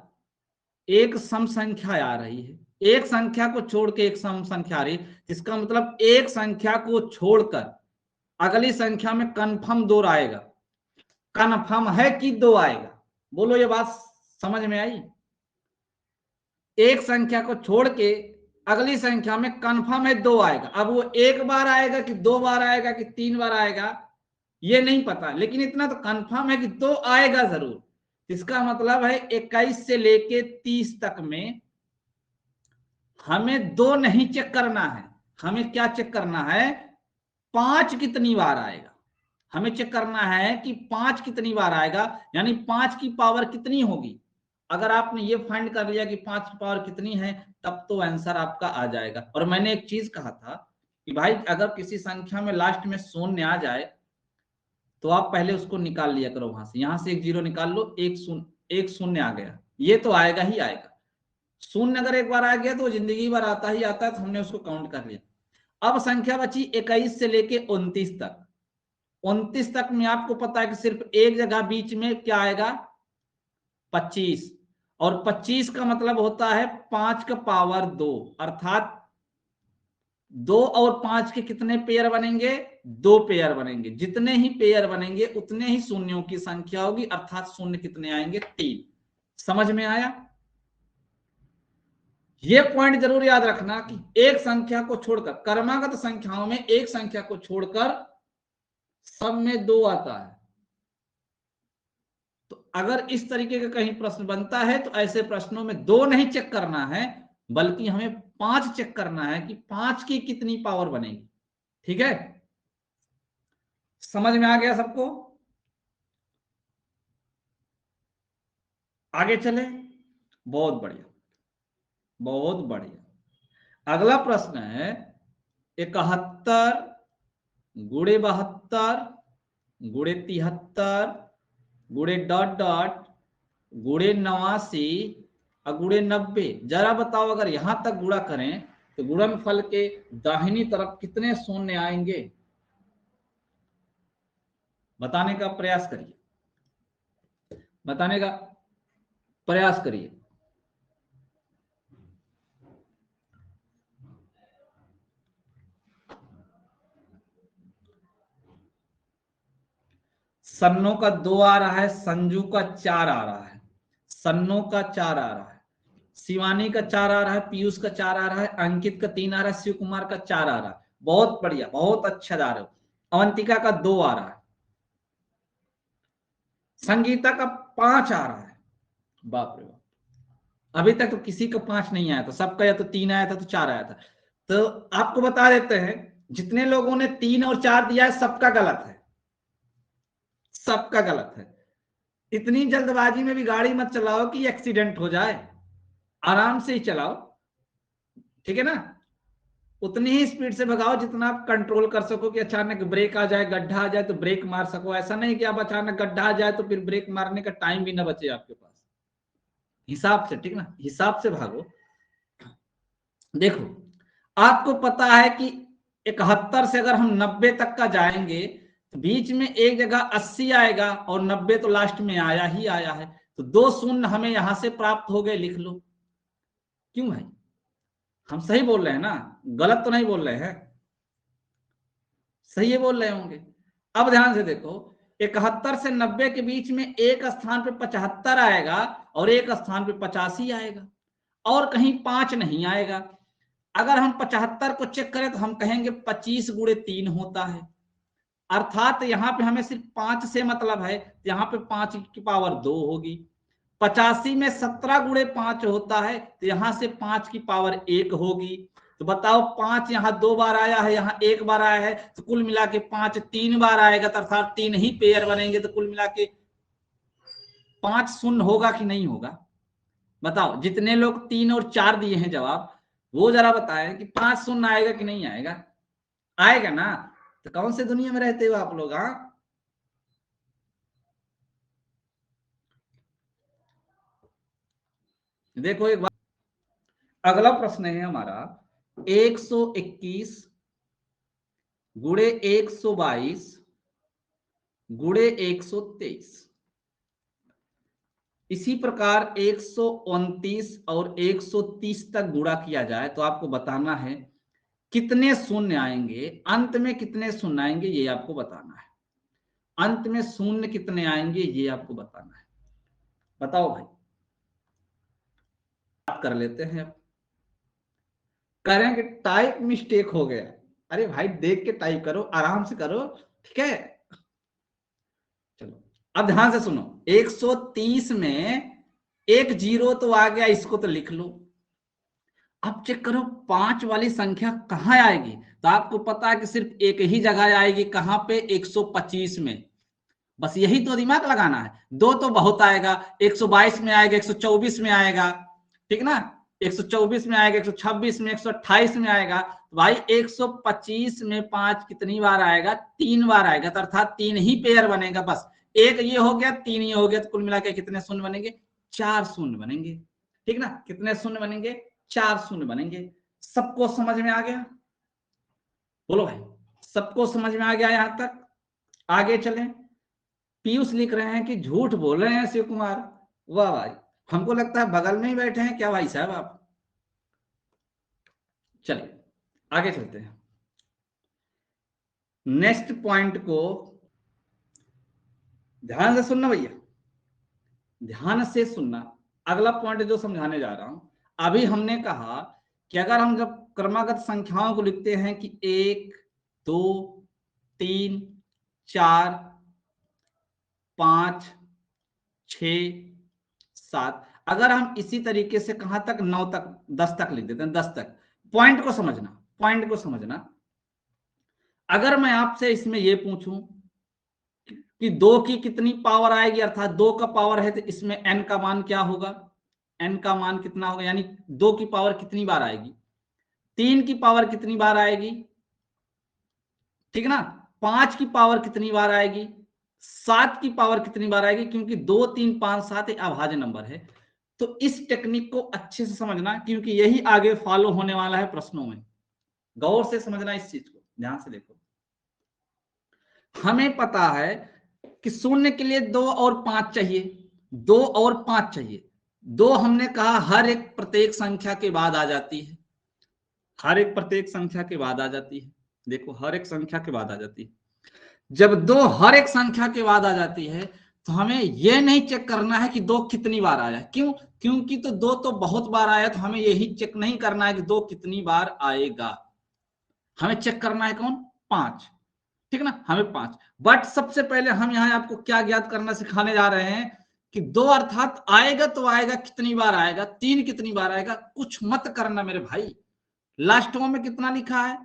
एक सम संख्या आ रही है, एक संख्या को छोड़ के एक सम संख्या आ रही है, इसका मतलब एक संख्या को छोड़कर अगली संख्या में कन्फर्म 2 आएगा। कन्फर्म है कि 2 आएगा, बोलो ये बात समझ में आई। एक संख्या को छोड़ के अगली संख्या में कंफर्म है 2 आएगा। अब वो एक बार आएगा कि 2 बार आएगा कि 3 बार आएगा ये नहीं पता, लेकिन इतना तो कंफर्म है कि 2 आएगा जरूर। इसका मतलब है 21 से लेके 30 तक में हमें 2 नहीं चेक करना है, हमें क्या चेक करना है, 5 कितनी बार आएगा। हमें चेक करना है कि 5 कितनी बार आएगा, यानी 5 की पावर कितनी होगी। अगर आपने ये फाइंड कर लिया कि 5 की पावर कितनी है, तब तो आंसर आपका आ जाएगा। और मैंने एक चीज कहा था कि भाई अगर किसी संख्या में लास्ट में शून्य आ जाए तो आप पहले उसको निकाल लिया करो, वहां से, यहां से एक जीरो निकाल लो, एक शून्य आ गया, ये तो आएगा ही आएगा। शून्य अगर एक बार आ गया तो जिंदगी भर आता ही आता है, तो हमने उसको काउंट कर लिया। अब संख्या बची 21 से लेके 29 तक। 29 तक में आपको पता है कि सिर्फ एक जगह बीच में क्या आएगा, 25, और 25 का मतलब होता है 5 का पावर 2, अर्थात 2 और 5 के कितने पेयर बनेंगे, 2 पेयर बनेंगे। जितने ही पेयर बनेंगे उतने ही शून्यों की संख्या होगी, अर्थात शून्य कितने आएंगे, 3। समझ में आया। ये पॉइंट जरूर याद रखना कि एक संख्या को छोड़कर, क्रमागत संख्याओं में एक संख्या को छोड़कर सब में 2 आता है। तो अगर इस तरीके का कहीं प्रश्न बनता है तो ऐसे प्रश्नों में 2 नहीं चेक करना है, बल्कि हमें 5 चेक करना है कि 5 की कितनी पावर बनेगी। ठीक है, समझ में आ गया सबको। आगे चले, बहुत बढ़िया, बहुत बढ़िया। अगला प्रश्न है 71 गुणे 72 गुणे 73 गुणे डॉट डॉट गुणे 89 और गुणे 90। जरा बताओ, अगर यहां तक गुणा करें तो गुणनफल के दाहिनी तरफ कितने शून्य आएंगे, बताने का प्रयास करिए, बताने का प्रयास करिए। सन्नो का 2 आ रहा है, संजू का 4 आ रहा है, सन्नो का 4 आ रहा है, शिवानी का 4 आ रहा है, पीयूष का 4 आ रहा है, अंकित का 3 आ रहा है, शिव कुमार का 4 आ रहा है। बहुत बढ़िया, बहुत अच्छा जा रहे हो। अवंतिका का 2 आ रहा है, संगीता का 5 आ रहा है। बाप रे बाप, अभी तक तो किसी का 5 नहीं आया था, सबका या तो 3 आया था तो 4 आया था। तो आपको बता देते हैं, जितने लोगों ने 3 और 4 दिया है सबका गलत है, सबका गलत है। इतनी जल्दबाजी में भी गाड़ी मत चलाओ कि एक्सीडेंट हो जाए, आराम से ही चलाओ, ठीक है ना। उतनी ही स्पीड से भगाओ जितना आप कंट्रोल कर सको, कि अचानक ब्रेक आ जाए, गड्ढा आ जाए तो ब्रेक मार सको। ऐसा नहीं कि आप अचानक गड्ढा आ जाए तो फिर ब्रेक मारने का टाइम भी ना बचे आपके पास। हिसाब से, ठीक ना, हिसाब से भागो। देखो, आपको पता है कि 71 से अगर हम 90 तक का जाएंगे तो बीच में एक जगह 80 आएगा और 90 तो लास्ट में आया ही आया है, तो 2 शून्य हमें यहां से प्राप्त हो गए, लिख लो। क्यों भाई, हम सही बोल रहे हैं ना, गलत तो नहीं बोल रहे हैं, सही है बोल रहे होंगे। अब ध्यान से देखो, 71 से 90 के बीच में एक स्थान पे 75 आएगा और एक स्थान पे 85 आएगा, और कहीं 5 नहीं आएगा। अगर हम 75 को चेक करें तो हम कहेंगे 25 गुणे 3 होता है, अर्थात यहां पे हमें सिर्फ 5 से मतलब है, यहां पे 5 की पावर 2 होगी। 85 में 17 गुणे 5 होता है, तो यहां से 5 की पावर 1 होगी। तो बताओ, 5 यहाँ 2 बार आया है, यहाँ 1 बार आया है, तो कुल मिला के 5 3 बार आएगा, तो अर्थात 3 ही पेयर बनेंगे, तो कुल मिला के 5 शून्य होगा कि नहीं होगा। बताओ, जितने लोग 3 और 4 दिए हैं जवाब, वो जरा बताएं कि 5 शून्य आएगा कि नहीं आएगा। आएगा ना। तो कौन से दुनिया में रहते हो आप लोग। हाँ, देखो एक बात, अगला प्रश्न है हमारा 121 गुणे 122 गुणे 123। इसी प्रकार 129 और 130 तक गुणा किया जाए तो आपको बताना है कितने शून्य आएंगे, अंत में कितने शून्य आएंगे ये आपको बताना है। अंत में शून्य कितने आएंगे ये आपको बताना है। बताओ भाई, बात कर लेते हैं। अब कह रहे हैं कि टाइप मिस्टेक हो गया। अरे भाई, देख के टाइप करो, आराम से करो, ठीक है। चलो, अब ध्यान से सुनो। 130 में एक जीरो तो आ गया, इसको तो लिख लो। अब चेक करो 5 वाली संख्या कहां आएगी, तो आपको पता है कि सिर्फ एक ही जगह आएगी, कहां पे, 125 में। बस यही तो दिमाग लगाना है। 2 तो बहुत आएगा, 122 में आएगा, 124 में आएगा, ठीक ना, 124 में आएगा, 126 में, 128 में आएगा। तो भाई 125 में 5 कितनी बार आएगा, 3 बार आएगा, तो अर्थात 3 ही पेयर बनेगा। बस एक ये हो गया, 3 ये हो गया, तो कुल मिला के कितने शून्य बनेंगे, 4 शून्य बनेंगे, ठीक ना। कितने शून्य बनेंगे, 4 शून्य बनेंगे। सबको समझ में आ गया, बोलो भाई, सबको समझ में आ गया यहां तक। आगे चलें। पीयूष लिख रहे हैं कि झूठ बोल रहे हैं शिव कुमार। वाह भाई, हमको लगता है बगल में ही बैठे हैं क्या भाई साहब आप। चलिए आगे चलते हैं। नेक्स्ट पॉइंट को ध्यान से सुनना भैया, ध्यान से सुनना। अगला पॉइंट जो समझाने जा रहा हूं, अभी हमने कहा कि अगर हम जब क्रमागत संख्याओं को लिखते हैं कि 1 2 3 4 5 6 7, अगर हम इसी तरीके से कहां तक, 9 तक, 10 तक लिख देते हैं, 10 तक। पॉइंट को समझना, पॉइंट को समझना। अगर मैं आपसे इसमें यह पूछूं कि 2 की कितनी पावर आएगी, अर्थात 2 का पावर है, तो इसमें n का मान क्या होगा, n का मान कितना होगा, यानी 2 की पावर कितनी बार आएगी, 3 की पावर कितनी बार आएगी, ठीक है ना, 5 की पावर कितनी बार आएगी, 7 की पावर कितनी बार आएगी, क्योंकि 2 3 5 7 एक अभाज्य नंबर है। तो इस टेक्निक को अच्छे से समझना, क्योंकि यही आगे फॉलो होने वाला है प्रश्नों में। गौर से समझना इस चीज को, ध्यान से देखो। हमें पता है कि शून्य के लिए 2 और 5 चाहिए, 2 और 5 चाहिए। 2 हमने कहा हर एक प्रत्येक संख्या के बाद आ जाती है, हर एक प्रत्येक संख्या के बाद आ जाती है। देखो हर एक संख्या के बाद आ जाती है। जब 2 हर एक संख्या के बाद आ जाती है तो हमें यह नहीं चेक करना है कि 2 कितनी बार आया। क्यों? क्योंकि तो 2 तो बहुत बार आया, तो हमें यही चेक नहीं करना है कि 2 कितनी बार आएगा। हमें चेक करना है कौन? 5, ठीक ना, हमें 5। बट सबसे पहले हम यहाँ आपको क्या ज्ञात करना सिखाने जा रहे हैं कि 2 अर्थात आएगा तो आएगा, कितनी बार आएगा, 3 कितनी बार आएगा, कुछ मत करना मेरे भाई। लास्ट में कितना लिखा है?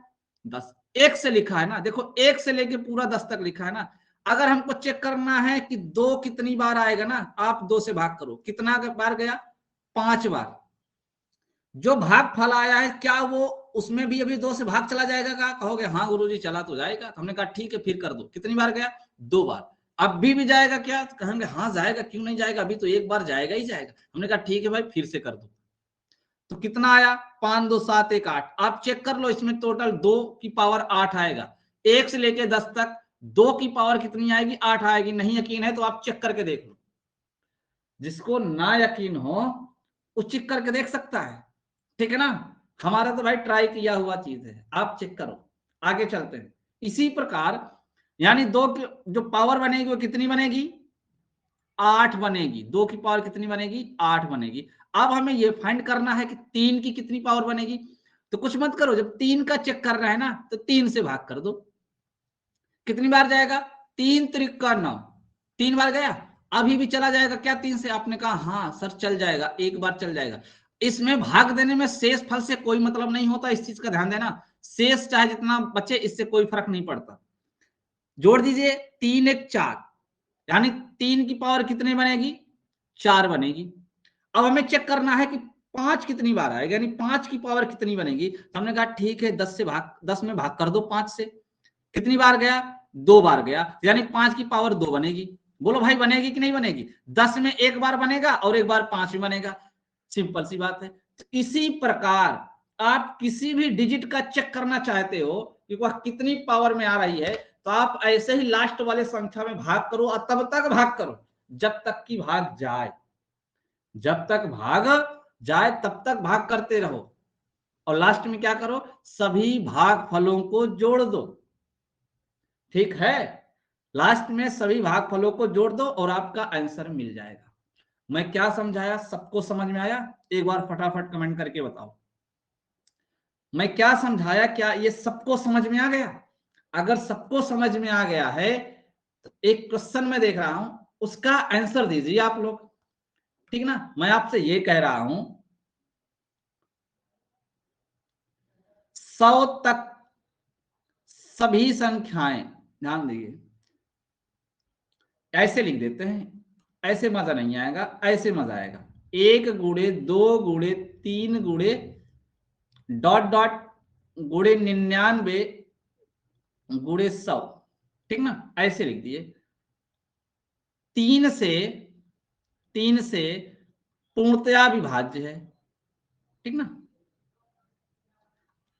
10। 1 से लिखा है ना, देखो 1 से लेके पूरा 10 तक लिखा है ना। अगर हमको चेक करना है कि 2 कितनी बार आएगा ना, आप 2 से भाग करो, कितना बार गया? 5 बार। जो भाग फल आया है क्या वो उसमें भी अभी 2 से भाग चला जाएगा? क्या कहोगे? हाँ गुरुजी चला तो जाएगा। हमने कहा ठीक है, फिर कर दो। कितनी बार गया? 2 बार। अब भी जाएगा क्या? तो कहेंगे हाँ जाएगा, क्यों नहीं जाएगा, अभी तो एक बार जाएगा ही जाएगा। हमने कहा ठीक है भाई, फिर से कर दो। तो कितना आया? 5 2 7 1 8। आप चेक कर लो, इसमें टोटल 2 की पावर 8 आएगा। 1 से लेके 10 तक 2 की पावर कितनी आएगी? 8 आएगी। नहीं यकीन है तो आप चेक करके देख लो। जिसको ना यकीन हो वो चेक करके देख सकता है, ठीक है ना। हमारा तो भाई ट्राई किया हुआ चीज है, आप चेक करो। आगे चलते हैं। इसी प्रकार यानी 2 की जो पावर बनेगी वो कितनी बनेगी? 8 बनेगी। 2 की पावर कितनी बनेगी? 8 बनेगी। अब हमें ये फाइंड करना है कि 3 की कितनी पावर बनेगी। तो कुछ मत करो, जब 3 का चेक कर रहे हैं ना तो 3 से भाग कर दो। कितनी बार जाएगा? 3 त्रिक का 9, 3 बार गया। अभी भी चला जाएगा क्या 3 से? आपने कहा हाँ सर चल जाएगा, एक बार चल जाएगा। इसमें भाग देने में शेष फल से कोई मतलब नहीं होता, इस चीज का ध्यान देना। शेष चाहे जितना बचे इससे कोई फर्क नहीं पड़ता। जोड़ दीजिए, 3 1 4, यानी 3 की पावर कितनी बनेगी? 4 बनेगी। अब हमें चेक करना है कि 5 कितनी बार आएगा, यानी 5 की पावर कितनी बनेगी। तो हमने कहा ठीक है 10 में भाग कर दो 5 से। कितनी बार गया? 2 बार गया, यानी 5 की पावर 2 बनेगी। बोलो भाई बनेगी कि नहीं बनेगी? 10 में एक बार बनेगा और एक बार 5 में बनेगा। सिंपल सी बात है। तो इसी प्रकार आप किसी भी डिजिट का चेक करना चाहते हो कि वह कितनी पावर में आ रही है, तो आप ऐसे ही लास्ट वाले संख्या में भाग करो और तब तक भाग करो जब तक कि भाग जाए। जब तक भाग जाए तब तक भाग करते रहो और लास्ट में क्या करो? सभी भाग फलों को जोड़ दो, ठीक है। लास्ट में सभी भाग फलों को जोड़ दो और आपका आंसर मिल जाएगा। मैं क्या समझाया, सबको समझ में आया? एक बार फटाफट कमेंट करके बताओ, मैं क्या समझाया, क्या ये सबको समझ में आ गया? अगर सबको समझ में आ गया है तो एक क्वेश्चन में देख रहा हूं, उसका आंसर दीजिए आप लोग, ठीक ना। मैं आपसे ये कह रहा हूं 100 तक सभी संख्याएं, ध्यान दीजिए, ऐसे लिख देते हैं। ऐसे मजा नहीं आएगा, ऐसे मजा आएगा। 1 गुणे 2 गुणे 3 गुणे डॉट डॉट गुणे 99 गुणे 100, ठीक ना। ऐसे लिख दिए। 3 से पूर्णतया विभाज्य है, ठीक ना।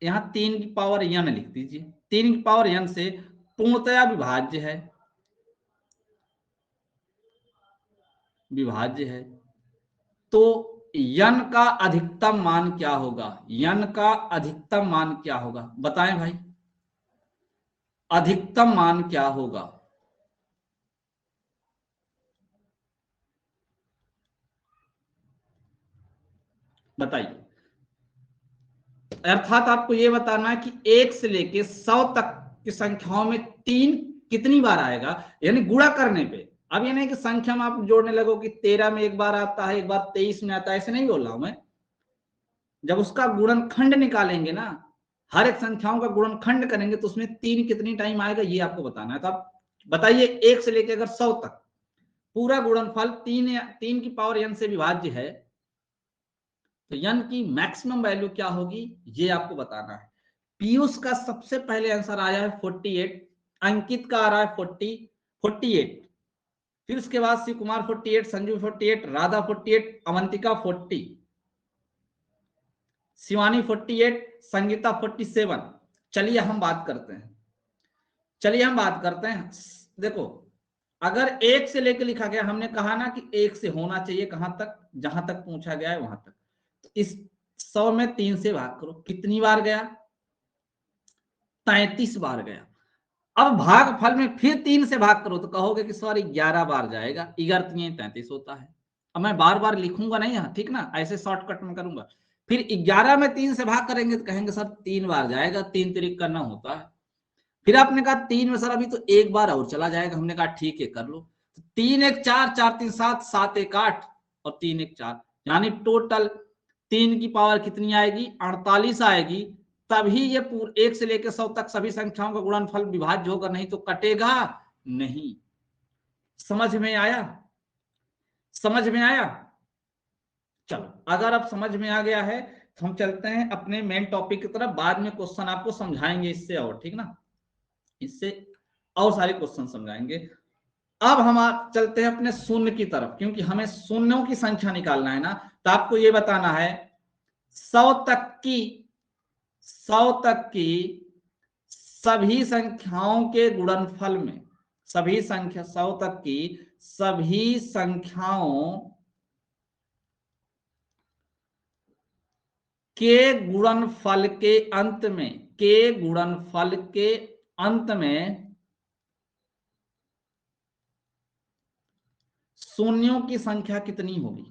यहां 3 की पावर n लिख दीजिए। 3 की पावर n से पूर्णतया विभाज्य है, विभाज्य है। तो n का अधिकतम मान क्या होगा? n का अधिकतम मान क्या होगा? बताएं भाई, अधिकतम मान क्या होगा? बताइए। अर्थात आपको यह बताना है कि 1 से लेके 100 तक की संख्याओं में 3 कितनी बार आएगा, यानी गुणा करने पे। अब ये नहीं कि संख्या में आप जोड़ने लगो कि 13 में एक बार आता है, एक बार 23 में आता है, ऐसे नहीं बोल रहा हूं मैं। जब उसका गुणनखंड निकालेंगे ना, हर एक संख्याओं का गुणनखंड करेंगे तो उसमें 3 कितनी टाइम आएगा ये आपको बताना है। तो आप बताइए 1 से लेकर अगर 100 तक पूरा गुणनफल 3 की पावर n से विभाज्य है तो n की मैक्सिमम वैल्यू क्या होगी ये आपको बताना है। पीयूष का सबसे पहले आंसर आया है 48, अंकित का आ रहा है 48। फिर उसके बाद शिव कुमार 48, संजू 48, राधा 48, अवंतिका 40, शिवानी 48, संगीता 47। चलिए हम बात करते हैं। देखो, अगर एक से लेकर लिखा गया, हमने कहा ना कि एक से होना चाहिए कहां तक, जहां तक पूछा गया है वहां तक। तो इस 100 में 3 से भाग करो, कितनी बार गया? 33 बार गया। अब भागफल में फिर 3 से भाग करो तो कहोगे कि सॉरी 11 बार जाएगा, 11 33 होता है। अब मैं बार बार लिखूंगा नहीं यहाँ, ठीक ना, ऐसे शॉर्टकट में करूंगा। फिर 11 में 3 से भाग करेंगे तो कहेंगे सर 3 बार जाएगा, 3 तिरिक करना होता है। फिर आपने कहा 3 में सर अभी तो एक बार और चला जाएगा, हमने कहा ठीक है कर लो। 3 1 4, 4 3 7, 7 1 8 और 3 1 4, यानी टोटल 3 की पावर कितनी आएगी? 48 आएगी। तभी ये पूरे 1 से लेकर 100 तक सभी संख्याओं का गुणनफल विभाज्य होगा, नहीं तो कटेगा नहीं। समझ में आया? समझ में आया? चलो, अगर अब समझ में आ गया है तो हम चलते हैं अपने मेन टॉपिक की तरफ। बाद में क्वेश्चन आपको समझाएंगे इससे और, ठीक ना, इससे और सारे क्वेश्चन समझाएंगे। अब हम चलते हैं अपने शून्य की तरफ, क्योंकि हमें शून्यों की संख्या निकालना है ना। तो आपको ये बताना है 100 तक की सभी संख्याओं के गुणनफल में, 100 तक की सभी संख्याओं के गुणनफल के अंत में शून्यों की संख्या कितनी होगी?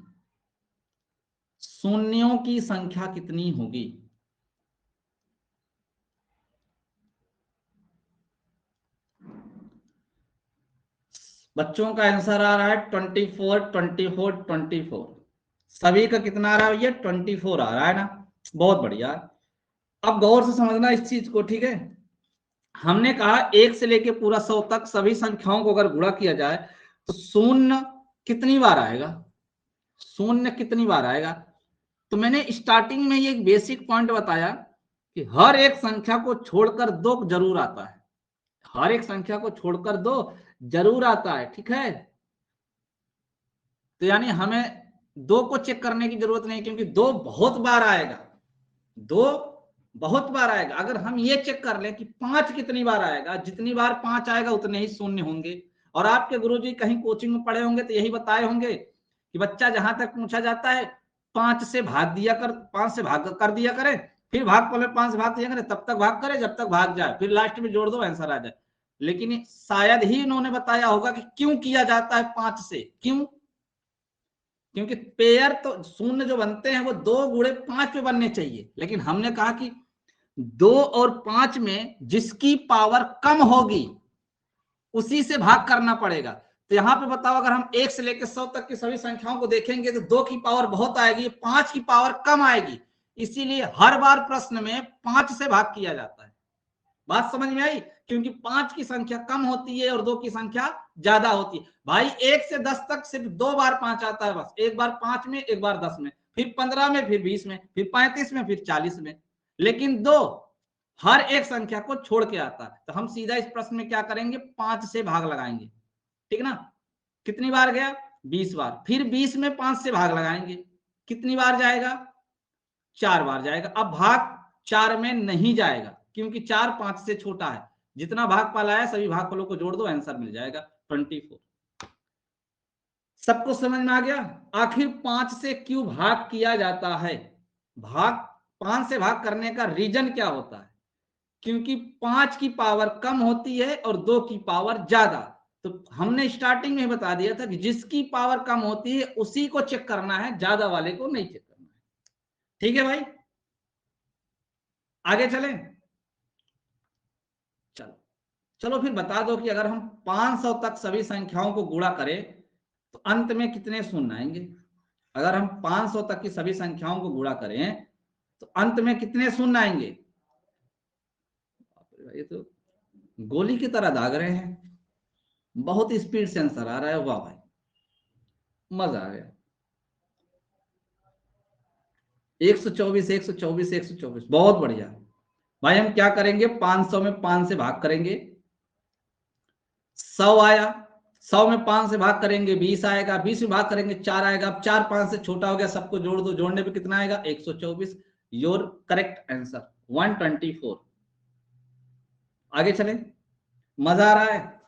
शून्यों की संख्या कितनी होगी? बच्चों का आंसर आ रहा है 24, 24, 24। सभी का कितना आ रहा है? ये 24 आ रहा है ना, बहुत बढ़िया। अब गौर से समझना इस चीज को, ठीक है। हमने कहा 1 से लेके पूरा 100 तक सभी संख्याओं को अगर गुणा किया जाए तो शून्य कितनी बार आएगा? शून्य कितनी बार आएगा? तो मैंने स्टार्टिंग में ये एक बेसिक पॉइंट बताया कि हर एक संख्या को छोड़कर 2 जरूर आता है। हर एक संख्या को छोड़कर 2 जरूर आता है, ठीक है। तो यानी हमें 2 को चेक करने की जरूरत नहीं, क्योंकि 2 बहुत बार आएगा। 2 बहुत बार आएगा। अगर हम ये चेक कर लें कि 5 कितनी बार आएगा, जितनी बार 5 आएगा उतने ही शून्य होंगे। और आपके गुरुजी कहीं कोचिंग में पढ़े होंगे तो यही बताए होंगे कि बच्चा जहां तक पूछा जाता है 5 से भाग दिया कर, 5 से भाग कर दिया करें, फिर भागफल में 5 से भाग दिया करें, तब तक भाग करे जब तक भाग जाए, फिर लास्ट में जोड़ दो आंसर आ जाए। लेकिन शायद ही इन्होंने बताया होगा कि क्यों किया जाता है 5 से। क्यों? क्योंकि पेयर तो शून्य जो बनते हैं वो 2 गुणे 5 पे बनने चाहिए, लेकिन हमने कहा कि 2 और 5 में जिसकी पावर कम होगी उसी से भाग करना पड़ेगा। तो यहां पे बताओ, अगर हम 1 से लेकर 100 तक की सभी संख्याओं को देखेंगे तो 2 की पावर बहुत आएगी, 5 की पावर कम आएगी। इसीलिए हर बार प्रश्न में 5 से भाग किया जाता है। बात समझ में आई? क्योंकि 5 की संख्या कम होती है और 2 की संख्या ज्यादा होती है। भाई 1 से 10 तक सिर्फ 2 बार 5 आता है बस, एक बार 5 में, एक बार 10 में, फिर 15 में, फिर 20 में, फिर 35 में, फिर 40 में। लेकिन 2 हर एक संख्या को छोड़ के आता है। तो हम सीधा इस प्रश्न में क्या करेंगे? 5 से भाग लगाएंगे, ठीक ना। कितनी बार गया? 20 बार। फिर 20 में 5 से भाग लगाएंगे, कितनी बार जाएगा? 4 बार जाएगा। अब भाग 4 में नहीं जाएगा, क्योंकि 4 5 से छोटा है। जितना भागफल आया सभी भागफलों को जोड़ दो, आंसर मिल जाएगा 24। सबको समझ में आ गया? आखिर 5 से क्यों भाग किया जाता है? भाग 5 से भाग करने का रीजन क्या होता है? क्योंकि 5 की पावर कम होती है और 2 की पावर ज्यादा। तो हमने स्टार्टिंग में बता दिया था कि जिसकी पावर कम होती है उसी को चेक करना है, ज्यादा वाले को नहीं चेक करना है। ठीक है भाई, आगे चलें। चलो चलो फिर बता दो कि अगर हम 500 तक सभी संख्याओं को गुणा करें तो अंत में कितने शून्य आएंगे? अगर हम 500 तक की सभी संख्याओं को गुणा करें तो अंत में कितने शून्य आएंगे? ये तो गोली की तरह दाग रहे हैं, बहुत स्पीड से आंसर आ रहा है। वाह भाई, मजा आ गया। 124, 124, 124, बहुत बढ़िया। भाई हम क्या करेंगे? 500 में 5 से भाग करेंगे, 100 आया, 100 में 5 से भाग करेंगे 20 आएगा, 20 में भाग करेंगे 4 आएगा। अब 4 5 से छोटा हो गया, सबको जोड़ दो, जोड़ने पे कितना आएगा 124। Your correct answer 124। आगे चलें, मजा आ रहा है?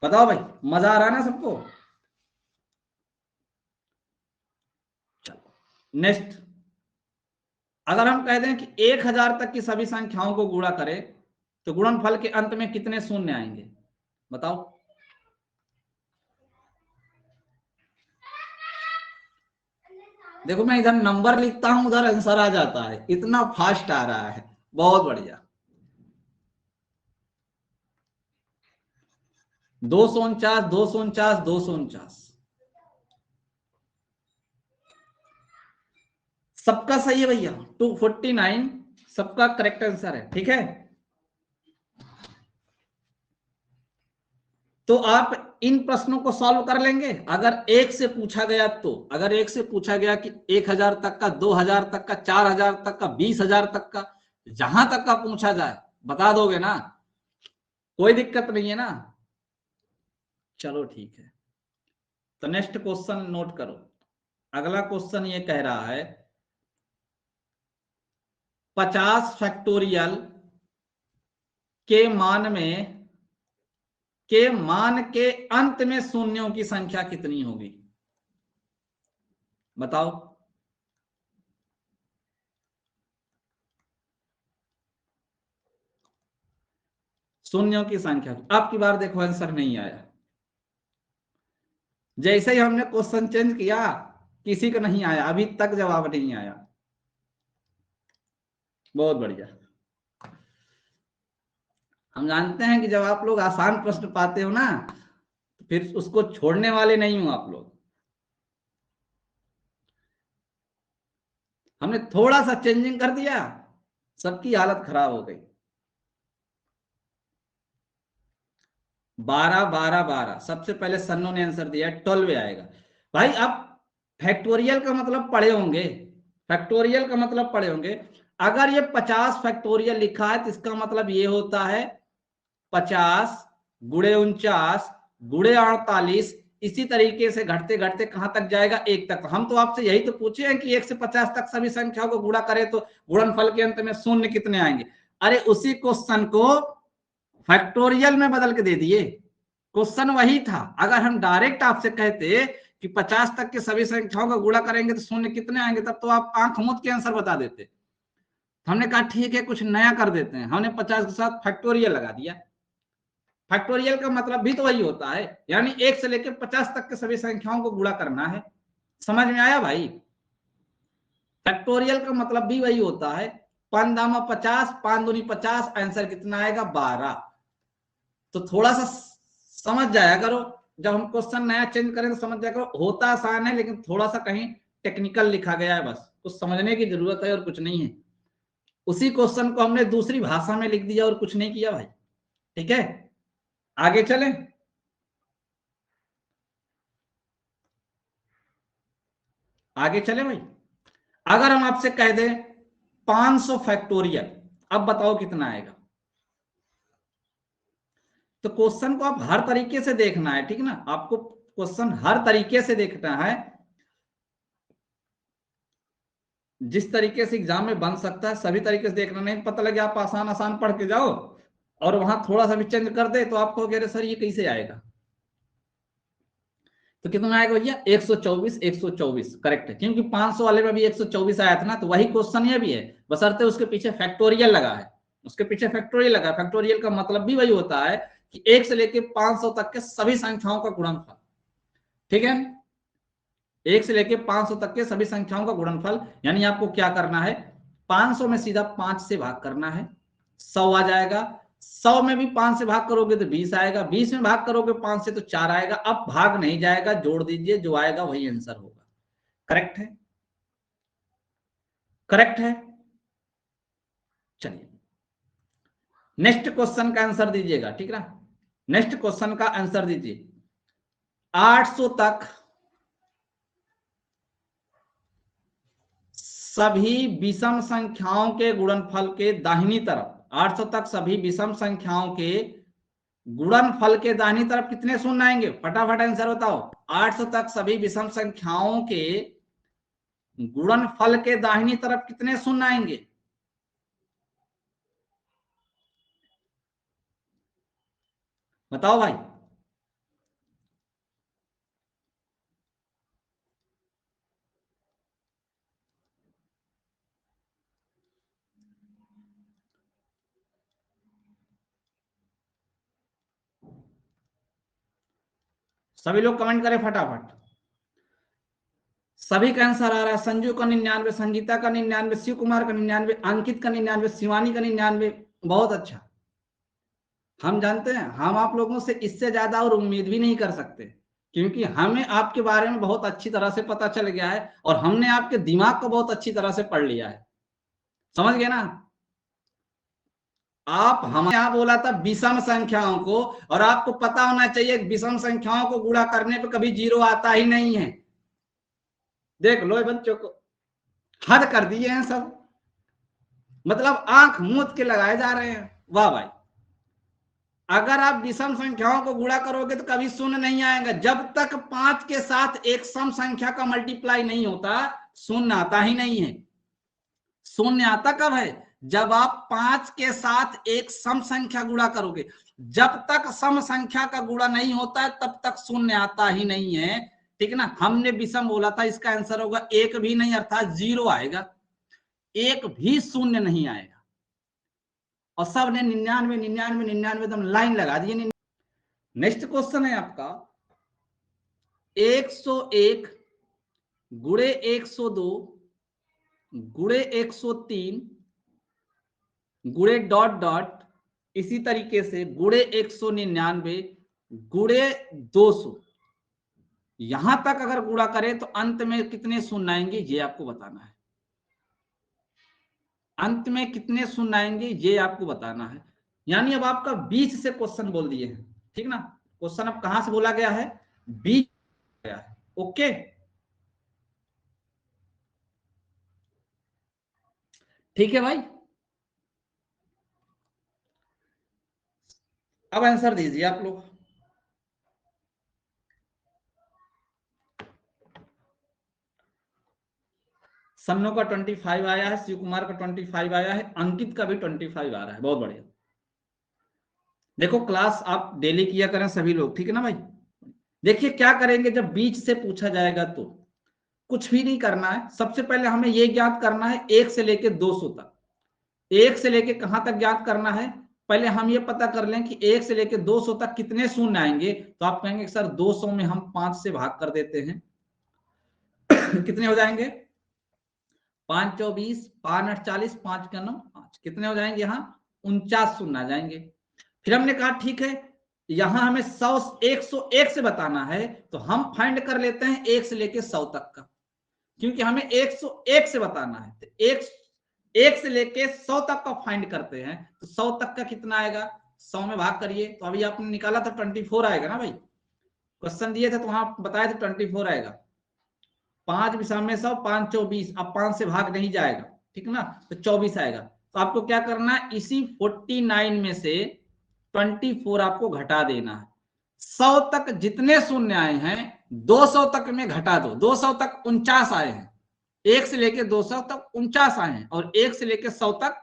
बताओ भाई, मजा आ रहा है ना सबको? चलो नेक्स्ट, अगर हम कह दें कि 1000 तक की सभी संख्याओं को गुणा करें तो गुणनफल के अंत में कितने शून्य आएंगे? बताओ। देखो मैं इधर नंबर लिखता हूं, उधर आंसर आ जाता है, इतना फास्ट आ रहा है, बहुत बढ़िया। 249, 249, 249, सबका सही है भैया। 249 सबका करेक्ट आंसर है, ठीक है। तो आप इन प्रश्नों को सॉल्व कर लेंगे अगर एक से पूछा गया तो। अगर एक से पूछा गया कि 1000 तक का, 2000 तक का, 4000 तक का, 20000 तक का, जहां तक का पूछा जाए बता दोगे ना? कोई दिक्कत नहीं है ना? चलो ठीक है, तो नेक्स्ट क्वेश्चन नोट करो। अगला क्वेश्चन ये कह रहा है 50 फैक्टोरियल के मान के अंत में शून्यों की संख्या कितनी होगी? बताओ। शून्यों की संख्या, अब की बार देखो आंसर नहीं आया। जैसे ही हमने क्वेश्चन चेंज किया किसी का नहीं आया, अभी तक जवाब नहीं आया। बहुत बढ़िया। हम जानते हैं कि जब आप लोग आसान प्रश्न पाते हो ना तो फिर उसको छोड़ने वाले नहीं हो आप लोग। हमने थोड़ा सा चेंजिंग कर दिया, सबकी हालत खराब हो गई। 12 12 12, सबसे पहले सन्नो ने आंसर दिया, 12 आएगा भाई। अब फैक्टोरियल का मतलब पढ़े होंगे, फैक्टोरियल का मतलब पढ़े होंगे। अगर ये 50 फैक्टोरियल लिखा है तो इसका मतलब ये होता है 50 गुणे 49 गुणे 48, इसी तरीके से घटते घटते कहां तक जाएगा? 1 तक। हम तो आपसे यही तो पूछे हैं कि 1 से 50 तक सभी संख्याओं को गुणा करें तो गुणनफल के अंत में शून्य कितने आएंगे। अरे उसी क्वेश्चन को फैक्टोरियल में बदल के दे दिए, क्वेश्चन वही था। अगर हम डायरेक्ट आपसे कहते कि 50 तक के सभी संख्याओं का गुणा करेंगे तो शून्य कितने आएंगे, तब तो आप आंख मूंद के आंसर बता देते। हमने कहा ठीक है कुछ नया कर देते हैं, हमने 50 के साथ फैक्टोरियल लगा दिया। फैक्टोरियल का मतलब भी तो वही होता है, यानी 1 से लेकर 50 तक के सभी संख्याओं को गुणा करना है। समझ में आया भाई? फैक्टोरियल का मतलब भी वही होता है। 5 दामा 50, 5 दूनी 50, आंसर कितना आएगा 12। तो थोड़ा सा समझ जाया करो, जब हम क्वेश्चन नया चेंज करें तो समझ जाया करो। होता आसान है लेकिन थोड़ा सा कहीं टेक्निकल लिखा गया है, बस कुछ समझने की जरूरत है और कुछ नहीं है। उसी क्वेश्चन को हमने दूसरी भाषा में लिख दिया और कुछ नहीं किया भाई, ठीक है। आगे चलें, आगे चले भाई। अगर हम आपसे कह दें 500 फैक्टोरियल, अब बताओ कितना आएगा? तो क्वेश्चन को आप हर तरीके से देखना है, ठीक ना? आपको क्वेश्चन हर तरीके से देखना है, जिस तरीके से एग्जाम में बन सकता है सभी तरीके से देखना। नहीं पता लगे आप आसान आसान पढ़ के जाओ और वहां थोड़ा सा भी चेंज कर दे तो आपको कह रहे सर ये कैसे आएगा। तो कितना आएगा भैया? 124, 124 करेक्ट है, क्योंकि 500 वाले में भी 124 आया था ना, तो वही क्वेश्चन ये भी है, बशर्ते उसके पीछे फैक्टोरियल लगा है। उसके पीछे फैक्टोरियल लगा, फैक्टोरियल का मतलब भी वही होता है कि 1 से लेकर 500 तक के सभी संख्याओं का गुणनफल, ठीक है। 1 से लेकर 500 तक के सभी संख्याओं का गुणनफल, यानी आपको क्या करना है? 500 में सीधा 5 से भाग करना है, 100 आ जाएगा। 100 में भी 5 से भाग करोगे तो 20 आएगा, 20 में भाग करोगे 5 से तो 4 आएगा। अब भाग नहीं जाएगा, जोड़ दीजिए, जो आएगा वही आंसर होगा। करेक्ट है, करेक्ट है। चलिए नेक्स्ट क्वेश्चन का आंसर दीजिएगा, ठीक ना? नेक्स्ट क्वेश्चन का आंसर दीजिए। 800 तक सभी विषम संख्याओं के गुणनफल के दाहिनी तरफ, 800 तक सभी विषम संख्याओं के गुणनफल के दाहिनी तरफ कितने शून्य आएंगे, फटाफट आंसर बताओ। 800 तक सभी विषम संख्याओं के गुणनफल के दाहिनी तरफ कितने शून्य आएंगे? बताओ भाई। सभी लोग कमेंट करें फटाफट। सभी का आंसर आ रहा है। संजू का 99, संगीता का 99, शिव कुमार का 99, अंकित का 99, शिवानी का 99। बहुत अच्छा। हम जानते हैं हम आप लोगों से इससे ज्यादा और उम्मीद भी नहीं कर सकते, क्योंकि हमें आपके बारे में बहुत अच्छी तरह से पता चल गया है और हमने आपके दिमाग को बहुत अच्छी तरह से पढ़ लिया है। समझ गए ना? आप हमें यहां बोला था विषम संख्याओं को, और आपको पता होना चाहिए विषम संख्याओं को गुणा करने पे कभी जीरो आता ही नहीं है। देख लो बच्चों को, हद कर दिए हैं सब, मतलब आंख मूंद के लगाए जा रहे हैं। वाह भाई। अगर आप विषम संख्याओं को गुणा करोगे तो कभी शून्य नहीं आएगा। जब तक 5 के साथ एक सम संख्या का मल्टीप्लाई नहीं होता, शून्य आता ही नहीं है। शून्य आता कब है? जब आप 5 के साथ एक सम संख्या गुणा करोगे। जब तक सम संख्या का गुणा नहीं होता है तब तक शून्य आता ही नहीं है। ठीक है ना? हमने विषम बोला था, इसका आंसर होगा एक भी नहीं, अर्थात जीरो आएगा। एक भी शून्य नहीं आएगा। और सब ने 99 99 99 एकदम लाइन लगा दिए। नेक्स्ट क्वेश्चन है आपका 101 गुणे 102 गुणे 103 गुणे डॉट डॉट, इसी तरीके से गुणे 199 गुणे 200। यहां तक अगर गुणा करें तो अंत में कितने शून्य आएंगे ये आपको बताना है। अंत में कितने शून्य आएंगे ये आपको बताना है। यानी अब आपका बीच से क्वेश्चन बोल दिए हैं। ठीक ना? क्वेश्चन अब कहां से बोला गया है? बीच गया है। ओके, ठीक है भाई। अब आंसर दीजिए आप लोग। सन्नो का 25 आया है, शिव कुमार का 25 आया है, अंकित का भी 25 आ रहा है। बहुत बढ़िया। देखो क्लास आप डेली किया करें सभी लोग, ठीक है ना भाई? देखिए क्या करेंगे जब बीच से पूछा जाएगा तो कुछ भी नहीं करना है। सबसे पहले हमें यह ज्ञात करना है 1 से लेके 200 तक। 1 से लेके कहां तक ज्ञात करना है? पहले हम ये पता कर लें कि 1 से लेके 200 तक कितने शून्य आएंगे। तो आप कहेंगे सर 200 में हम 5 से भाग कर देते हैं। कितने हो जाएंगे? 5 24, 5 8 40, 5 का 9 5, कितने हो जाएंगे? यहाँ 49 शून्य आ जाएंगे। फिर हमने कहा ठीक है, यहां हमें 100 101 से बताना है, तो हम फाइंड कर लेते हैं 1 से लेके 100 तक का, क्योंकि हमें 101 से बताना है। तो 1 से लेके 100 तक का फाइंड करते हैं। तो 100 तक का कितना आएगा? 100 में भाग करिए। तो अभी आपने निकाला था 24 आएगा ना भाई? क्वेश्चन दिए थे तो वहां बताए थे 24 आएगा। 5 विषम में 100, 5 24, अब 5 से भाग नहीं जाएगा, ठीक है ना? तो 24 आएगा। तो आपको क्या करना है? इसी 49 में से 24 आपको घटा देना है। 100 तक जितने शून्य आए हैं 200 तक में घटा दो। 200 तक 49 आए हैं। 1 से लेके 200 तक 49 आए हैं, और 1 से लेके 100 तक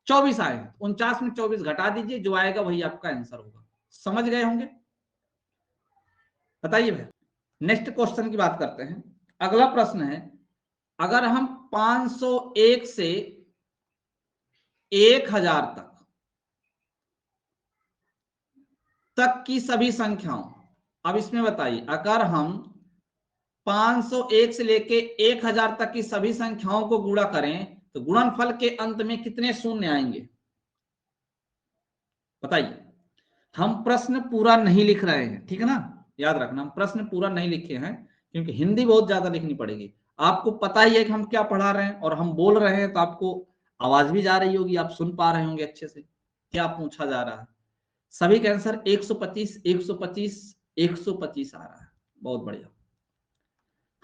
24 आए हैं। 49 में 24 घटा दीजिए, जो आएगा वही आपका आंसर होगा। समझ गए होंगे? बताइए भाई। नेक्स्ट क्वेश्चन की बात करते हैं। अगला प्रश्न है, अगर हम 501 से 1000 तक की सभी संख्याओं, अब इसमें बताइए अगर हम 501 से लेके 1000 तक की सभी संख्याओं को गुणा करें तो गुणनफल के अंत में कितने शून्य आएंगे? बताइए। हम प्रश्न पूरा नहीं लिख रहे हैं, ठीक है ना? याद रखना, हम प्रश्न पूरा नहीं लिखे हैं, क्योंकि हिंदी बहुत ज्यादा लिखनी पड़ेगी। आपको पता ही है कि हम क्या पढ़ा रहे हैं, और हम बोल रहे हैं तो आपको आवाज भी जा रही होगी, आप सुन पा रहे होंगे अच्छे से क्या पूछा जा रहा है। सभी का आंसर 125 125 125 आ रहा है। बहुत बढ़िया।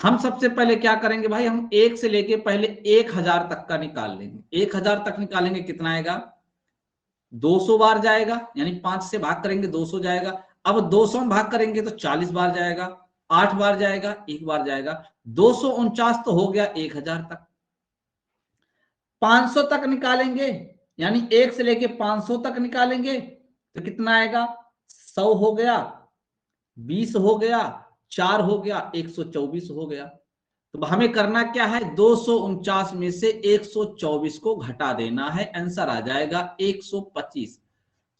हम सबसे पहले क्या करेंगे भाई? हम 1 से लेके पहले 1000 तक का निकाल लेंगे। 1000 तक निकालेंगे, कितना आएगा? 200 बार जाएगा, यानी 5 से भाग करेंगे 200 जाएगा। अब 200 में भाग करेंगे तो 40 बार जाएगा, 8 बार जाएगा, 1 बार जाएगा। 249 तो हो गया 1000 तक। 500 तक निकालेंगे, यानी 1 से लेके 500 तक निकालेंगे तो कितना आएगा? 100 हो गया, 20 हो गया, 4 हो गया, 124 हो गया। तो हमें करना क्या है? 249 में से 124 को घटा देना है, आंसर आ जाएगा 125।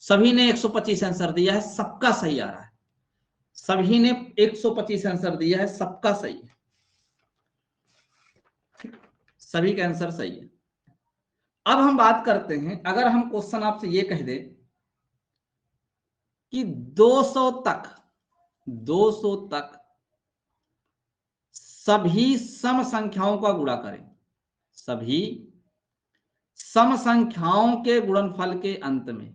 सभी ने 125 आंसर दिया है, सबका सही आ रहा है। सभी ने 125 आंसर दिया है, सबका सही है, सभी का आंसर सही है। अब हम बात करते हैं, अगर हम क्वेश्चन आपसे ये कह दे कि 200 तक सभी सम संख्याओं का गुणा करें, सभी सम संख्याओं के गुणनफल के अंत में,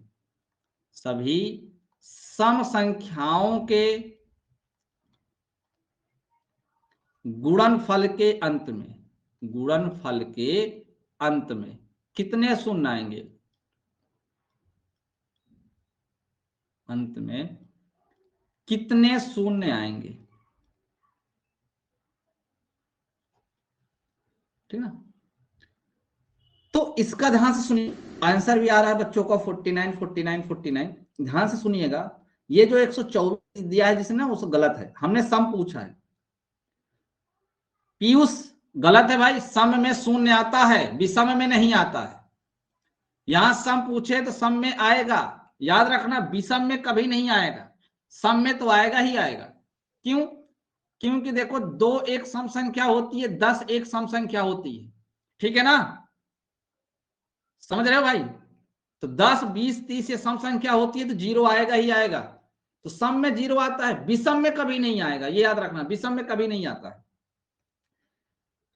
सभी सम संख्याओं के गुणनफल के अंत में, गुणनफल के अंत में कितने शून्य आएंगे? अंत में कितने शून्य आएंगे? ठीक ना? तो इसका ध्यान से सुनिए, आंसर भी आ रहा है बच्चों का 49 49 49। ध्यान से सुनिएगा, ये जो 124 दिया है जिसने, वो गलत है। हमने सम पूछा है पीयूष, गलत है भाई। सम में शून्य आता है, विषम में नहीं आता है। यहां सम पूछे तो सम में आएगा, याद रखना, विषम में कभी नहीं आएगा, सम में तो आएगा ही आएगा। क्यों? क्योंकि देखो, 2 एक सम संख्या होती है, 10 एक सम संख्या होती है, ठीक है ना? समझ रहे हो भाई? तो 10 20 30 ये सम संख्या होती है, तो 0 आएगा ही आएगा। तो सम में 0 आता है, विषम में कभी नहीं आएगा, ये याद रखना, विषम में कभी नहीं आता है।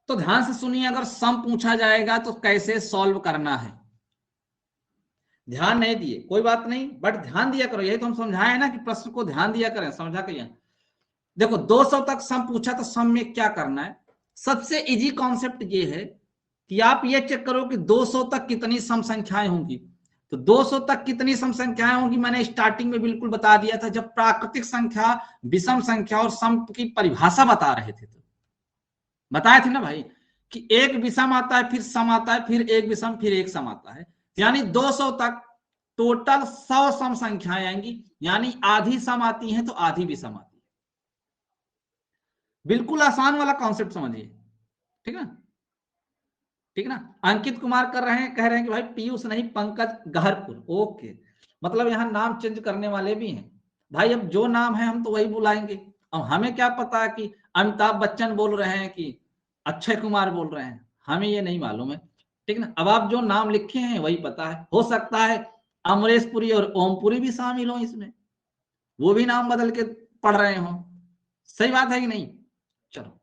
तो ध्यान से सुनिए, अगर सम पूछा जाएगा तो कैसे सॉल्व करना है। ध्यान नहीं दिए कोई बात नहीं, बट ध्यान दिया करो, यही तो हम समझाए ना कि प्रश्न को ध्यान दिया करें, समझा के। देखो 200 तक सम पूछा तो सम में क्या करना है? सबसे इजी कॉन्सेप्ट ये है कि आप ये चेक करो कि 200 तक कितनी सम संख्याएं होंगी। तो 200 तक कितनी सम संख्याएं होंगी, मैंने स्टार्टिंग में बिल्कुल बता दिया था, जब प्राकृतिक संख्या, विषम संख्या और सम की परिभाषा बता रहे थे, तो बताए थे ना भाई कि एक विषम आता है, फिर सम आता है, फिर एक विषम, फिर एक सम आता है। यानी 200 तक टोटल 100 सम संख्याएं आएंगी, यानी आधी सम आती हैं तो आधी विषम आती है। बिल्कुल आसान वाला कॉन्सेप्ट समझिए, ठीक है? ठीक ना? अंकित कुमार कर रहे हैं, कह रहे हैं कि भाई पीयूष नहीं पंकज गहरपुर। ओके, मतलब यहाँ नाम चेंज करने वाले भी हैं भाई। अब जो नाम है हम तो वही बुलाएंगे। अब हमें क्या पता है कि अमिताभ बच्चन बोल रहे हैं कि अक्षय कुमार बोल रहे हैं, हमें ये नहीं मालूम है, ठीक ना? अब आप जो नाम लिखे हैं वही पता है। हो सकता है अमरेश पुरी और ओमपुरी भी शामिल हो इसमें, वो भी नाम बदल के पढ़ रहे हो। सही बात है कि नहीं? चलो,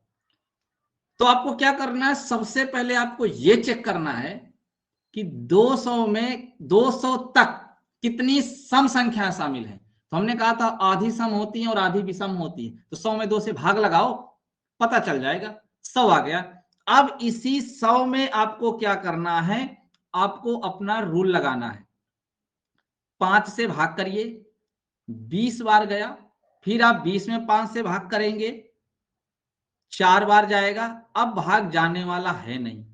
तो आपको क्या करना है, सबसे पहले आपको यह चेक करना है कि 200 में 200 तक कितनी सम संख्या शामिल है। तो हमने कहा था आधी सम होती है और आधी विषम होती है, तो 100 में 2 से भाग लगाओ, पता चल जाएगा, 100 आ गया। अब इसी 100 में आपको क्या करना है, आपको अपना रूल लगाना है। 5 से भाग करिए, 20 बार गया, फिर आप 20 में 5 से भाग करेंगे, 4 बार जाएगा। अब भाग जाने वाला है नहीं,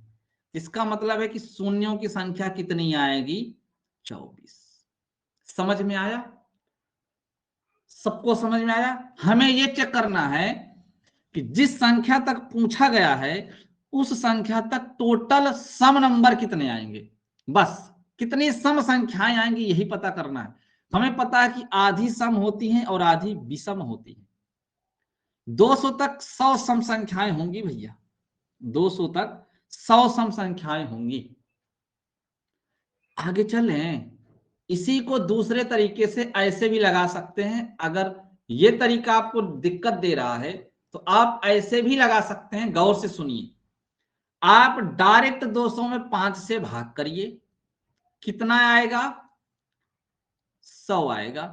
इसका मतलब है कि शून्यों की संख्या कितनी आएगी? 24। समझ में आया? सबको समझ में आया? हमें यह चेक करना है कि जिस संख्या तक पूछा गया है उस संख्या तक टोटल सम नंबर कितने आएंगे, बस कितनी सम संख्याएं आएंगी यही पता करना है। हमें पता है कि आधी सम होती हैं और आधी विषम होती है। 200 तक 100 सम संख्याएं होंगी भैया, 200 तक 100 सम संख्याएं होंगी। आगे चलें, इसी को दूसरे तरीके से ऐसे भी लगा सकते हैं। अगर ये तरीका आपको दिक्कत दे रहा है तो आप ऐसे भी लगा सकते हैं। गौर से सुनिए, आप डायरेक्ट 200 में 5 से भाग करिए, कितना आएगा? 100 आएगा।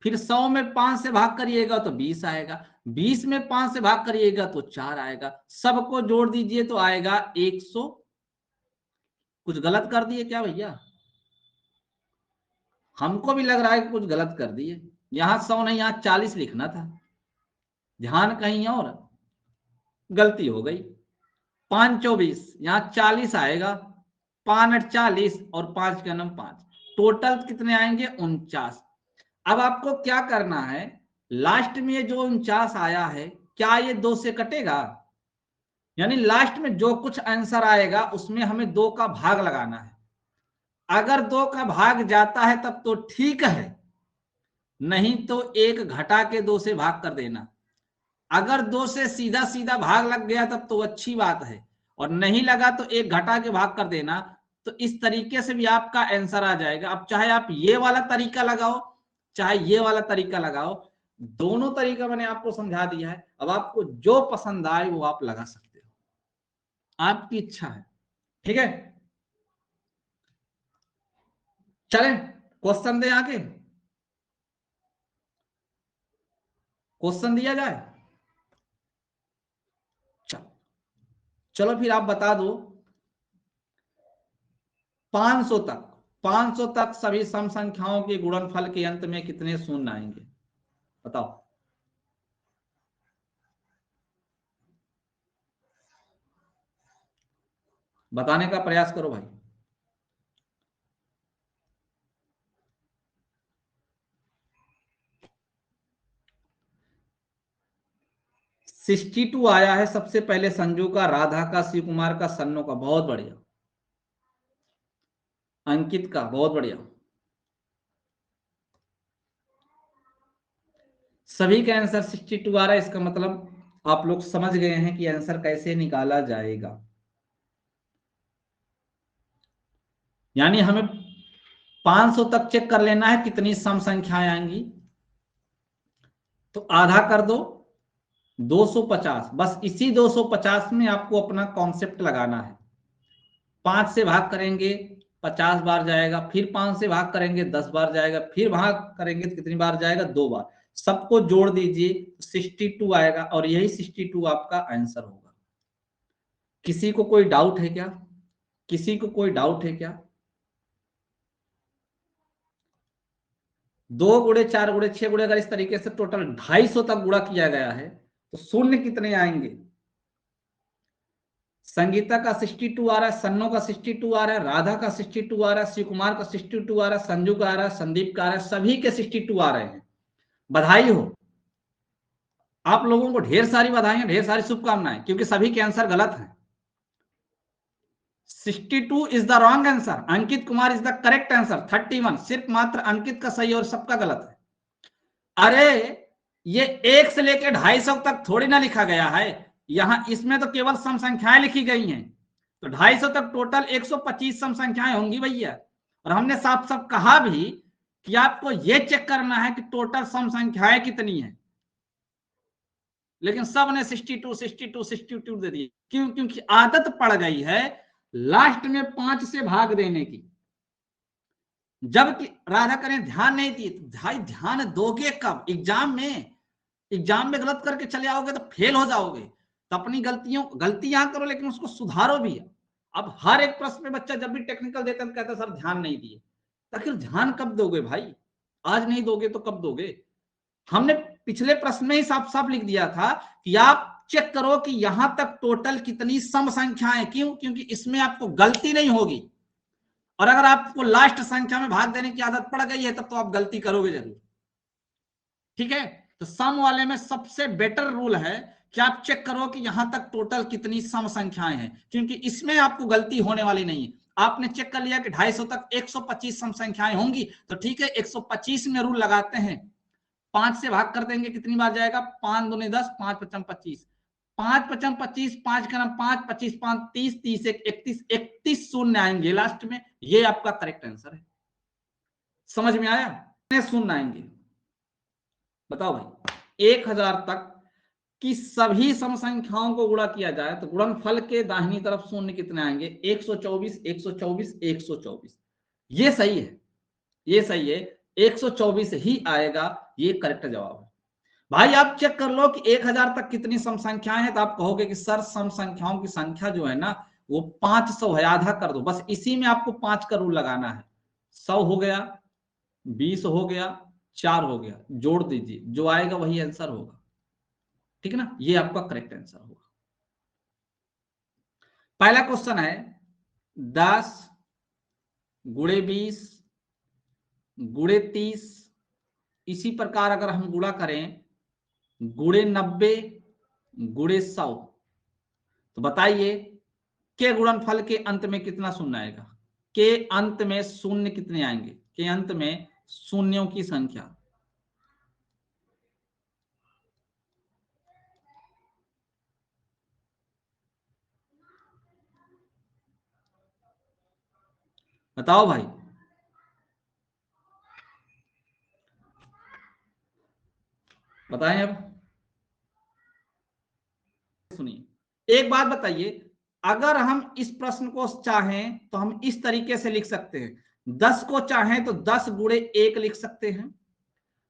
फिर 100 में 5 से भाग करिएगा तो 20 आएगा, 20 में 5 से भाग करिएगा तो 4 आएगा, सबको जोड़ दीजिए तो आएगा 100। कुछ गलत कर दिए क्या भैया? हमको भी लग रहा है कि कुछ गलत कर दिए, यहां 100 नहीं यहां 40 लिखना था, ध्यान कहीं और, गलती हो गई। 5 24 यहां 40 आएगा, 5 40 और 5 का 5, टोटल कितने आएंगे 49। अब आपको क्या करना है, लास्ट में ये जो 49 आया है क्या ये 2 से कटेगा, यानी लास्ट में जो कुछ आंसर आएगा उसमें हमें 2 का भाग लगाना है। अगर 2 का भाग जाता है तब तो ठीक है, नहीं तो 1 घटा के 2 से भाग कर देना। अगर 2 से सीधा सीधा भाग लग गया तब तो अच्छी बात है, और नहीं लगा तो 1 घटा के भाग कर देना। तो इस तरीके से भी आपका आंसर आ जाएगा। अब चाहे आप ये वाला तरीका लगाओ चाहे ये वाला तरीका लगाओ, दोनों तरीका मैंने आपको समझा दिया है। अब आपको जो पसंद आए वो आप लगा सकते हो, आपकी इच्छा है। ठीक है, चलें क्वेश्चन दे, आगे क्वेश्चन दिया जाए। चलो फिर आप बता दो 500 तक, 500 तक सभी सम संख्याओं के गुणनफल के अंत में कितने शून्य आएंगे, बताओ। बताने का प्रयास करो भाई। 62 आया है सबसे पहले, संजू का, राधा का, शिव कुमार का, सन्नो का, बहुत बढ़िया। अंकित का, बहुत बढ़िया। सभी का आंसर 62 आ रहा है, इसका मतलब आप लोग समझ गए हैं कि आंसर कैसे निकाला जाएगा। यानी हमें 500 तक चेक कर लेना है कितनी सम संख्याएं आएंगी। तो आधा कर दो 250, बस इसी 250 में आपको अपना कॉन्सेप्ट लगाना है। 5 से भाग करेंगे 50 बार जाएगा, फिर 5 से भाग करेंगे 10 बार जाएगा, फिर भाग करेंगे तो कितनी बार जाएगा, 2 बार। सबको जोड़ दीजिए 62 आएगा, और यही 62 आपका आंसर होगा। किसी को कोई डाउट है क्या, किसी को कोई डाउट है क्या? 2 गुणे 4 गुणे 6 गुणे अगर इस तरीके से टोटल 250 तक गुणा किया गया है तो शून्य कितने आएंगे? संगीता का 62 आ रहा है, सन्नो का 62 आ रहा है, राधा का 62 आ रहा है, शिव कुमार का 62 आ रहा है, संजू का आ रहा है, संदीप का आ रहा है, सभी के 62 आ रहे हैं। बधाई हो आप लोगों को, ढेर सारी बधाई, ढेर सारी शुभकामनाएं, क्योंकि सभी के आंसर गलत हैं। 62 is the wrong answer, Ankit Kumar is the correct answer. 31 सिर्फ मात्र अंकित का सही और सबका गलत है। अरे ये 1 से लेकर 250 तक थोड़ी ना लिखा गया है, यहां इसमें तो केवल सम संख्याएं लिखी गई हैं। तो 250 तक टोटल 125 सम संख्याएं होंगी भैया। और हमने साफ साफ कहा भी कि आपको यह चेक करना है कि टोटल सम संख्याएं कितनी है, लेकिन सब ने 62 62 62 दे दिए। क्यों? क्योंकि आदत पड़ गई है लास्ट में 5 से भाग देने की। जबकि राधा करें ध्यान नहीं दी, भाई ध्यान दोगे कब? एग्जाम में, एग्जाम में गलत करके चले आओगे तो फेल हो जाओगे। तो अपनी गलतियां करो, लेकिन उसको सुधारो भी। अब हर एक प्रश्न में बच्चा जब भी टेक्निकल देता है तो कहता है सर ध्यान नहीं दिए। आखिर ध्यान कब दोगे भाई? आज नहीं दोगे तो कब दोगे? हमने पिछले प्रश्न में ही साफ साफ लिख दिया था कि आप चेक करो कि यहां तक टोटल कितनी सम संख्याएं। क्यों? क्योंकि इसमें आपको गलती नहीं होगी, और अगर आपको लास्ट संख्या में भाग देने की आदत पड़ गई है तब तो आप गलती करोगे जरूर। ठीक है, तो सम वाले में सबसे बेटर रूल है कि आप चेक करो कि यहां तक टोटल कितनी सम संख्याएं हैं, क्योंकि इसमें आपको गलती होने वाली नहीं है। आपने चेक कर लिया कि 250 तक 125 सम संख्याएं होंगी, तो ठीक है 125 में रूल लगाते हैं। 5 से भाग कर देंगे कितनी बार जाएगा? 5 दूनी 10, 5 पचम 25, 5 पचम 25, 5 का नाम 5, 25 5 30, 30 31, 31 शून्य आएंगे लास्ट में। ये आपका करेक्ट आंसर है। समझ में आया? शून्य आएंगे, बताओ भाई। 1000 तक की सभी सम संख्याओं को गुणा किया जाए तो गुणनफल के दाहिनी तरफ शून्य कितने आएंगे? 124 124 124। ये सही है, ये सही है, 124 ही आएगा, ये करेक्ट जवाब है। भाई आप चेक कर लो कि 1000 तक कितनी सम संख्याएं हैं, तो आप कहोगे कि सर सम संख्याओं की संख्या जो है ना वो 500 है, आधा कर दो। बस इसी में आपको 5 का रूल लगाना है। 100 हो गया, 20 हो गया, 4 हो गया, जोड़ दीजिए, जो आएगा वही आंसर होगा। ठीक है ना, ये आपका करेक्ट आंसर होगा। पहला क्वेश्चन है 10 गुणे 20 गुणे 30, इसी प्रकार अगर हम गुणा करें गुणे 90 गुणे 100, तो बताइए के गुणनफल के अंत में कितना शून्य आएगा? के अंत में शून्य कितने आएंगे? के अंत में शून्यों की संख्या। बताओ भाई, बताएं अब। सुनिए, एक बात बताइए, अगर हम इस प्रश्न को चाहें तो हम इस तरीके से लिख सकते हैं। 10 को चाहें तो 10 गुणे 1 लिख सकते हैं,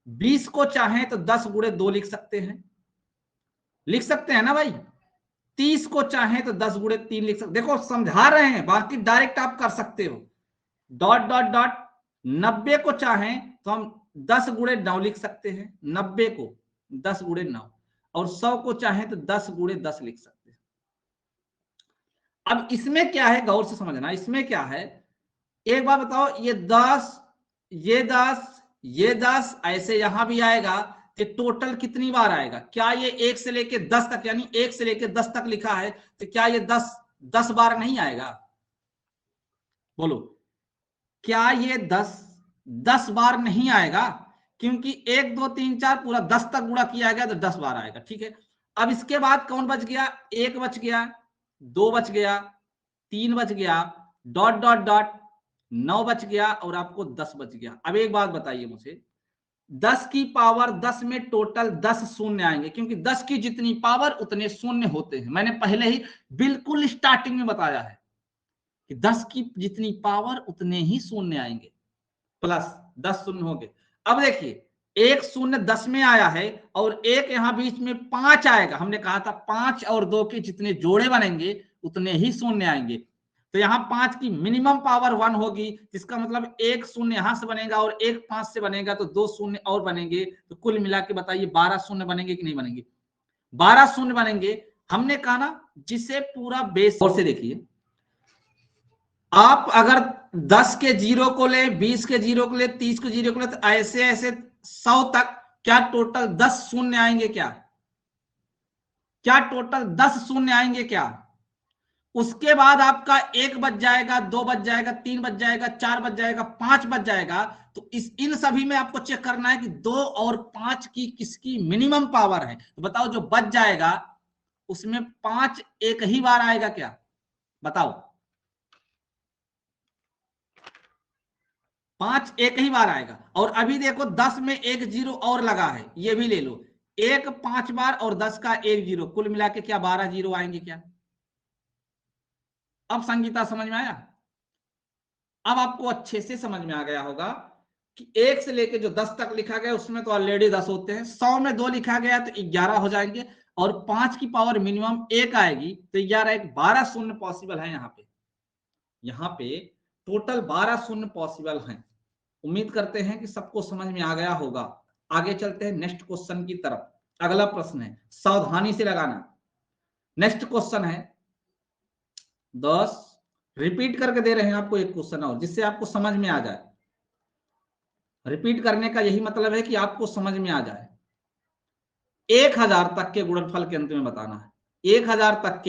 20 को चाहें तो 10 गुणे 2 लिख सकते हैं, लिख सकते हैं ना भाई। 30 को चाहें तो 10 गुणे 3 लिख सकते। देखो समझा रहे हैं, बाकी डायरेक्ट आप कर सकते हो। डॉट डॉट डॉट 90 को चाहें तो हम 10 गुणे 9 लिख सकते हैं, 90 को 10 गुणे 9, और 100 को चाहें तो 10 गुणे 10 लिख सकते हैं। अब इसमें क्या है, गौर से समझना, इसमें क्या है, एक बार बताओ, ये 10 ये 10 ये 10 ऐसे यहां भी आएगा, तो टोटल कितनी बार आएगा? क्या ये 1 से लेके 10 तक, यानी 1 से लेके 10 तक लिखा है, तो क्या ये 10 बार नहीं आएगा? बोलो, क्या ये 10 बार नहीं आएगा? क्योंकि 1 2 3 4 पूरा 10 तक गुणा किया गया तो 10 बार आएगा। ठीक है, अब इसके बाद कौन बच गया? 1 बच गया, 2 बच गया, 3 बच गया, डॉट डॉट डॉट 9 बच गया, और आपको 10 बच गया। अब एक बात बताइए मुझे, 10 की पावर 10 में टोटल 10 शून्य आएंगे, क्योंकि 10 की जितनी पावर उतने शून्य होते हैं। मैंने पहले ही बिल्कुल स्टार्टिंग में बताया है कि 10 की जितनी पावर उतने ही शून्य आएंगे, प्लस 10 शून्य हो गए। अब देखिए, एक शून्य 10 में आया है, और एक यहां बीच में 5 आएगा। हमने कहा था 5 और 2 के जितने जोड़े बनेंगे उतने ही शून्य आएंगे। तो यहाँ 5 की मिनिमम पावर 1 होगी, जिसका मतलब एक शून्य यहां से बनेगा और एक 5 से बनेगा, तो 2 शून्य और बनेंगे। तो कुल मिला के बताइए 12 शून्य बनेंगे कि नहीं बनेंगे? 12 शून्य बनेंगे। हमने कहा ना, जिसे पूरा बेस, और से देखिए, आप अगर 10 के जीरो को ले, 20 के जीरो को ले, 30 के जीरो को ले, तो ऐसे ऐसे 100 तक, क्या टोटल 10 शून्य आएंगे? क्या टोटल 10 शून्य आएंगे क्या? उसके बाद आपका 1 बच जाएगा, 2 बच जाएगा, 3 बच जाएगा, 4 बच जाएगा, 5 बच जाएगा। तो इन सभी में आपको चेक करना है कि 2 और 5 की किसकी मिनिमम पावर है। तो बताओ, जो बच जाएगा उसमें 5 एक ही बार आएगा क्या? बताओ, 5 एक ही बार आएगा। और अभी देखो 10 में एक जीरो और लगा है, ये भी ले लो, एक 5 बार और 10 का एक जीरो, कुल मिला के क्या 12 जीरो आएंगे क्या? अब संगीता समझ में आया? अब आपको अच्छे से समझ में आ गया होगा कि 1 से लेके जो 10 तक लिखा गया उसमें तो ऑलरेडी 10 होते हैं, 100 में 2 लिखा गया तो 11 हो जाएंगे, और 5 की पावर मिनिमम 1 आएगी, तो 11 एक 12 शून्य पॉसिबल है। यहाँ पे टोटल 12 शून्य पॉसिबल है। उम्मीद करते हैं कि सबको समझ में आ गया होगा। आगे चलते हैं नेक्स्ट क्वेश्चन की तरफ। अगला प्रश्न है, सावधानी से लगाना। नेक्स्ट क्वेश्चन है 10, रिपीट करके दे रहे हैं आपको एक क्वेश्चन और, जिससे आपको समझ में आ जाए। रिपीट करने का यही मतलब है कि आपको समझ में आ जाए। 1000 तक के गुणनफल के अंत में बताना है। 1000 तक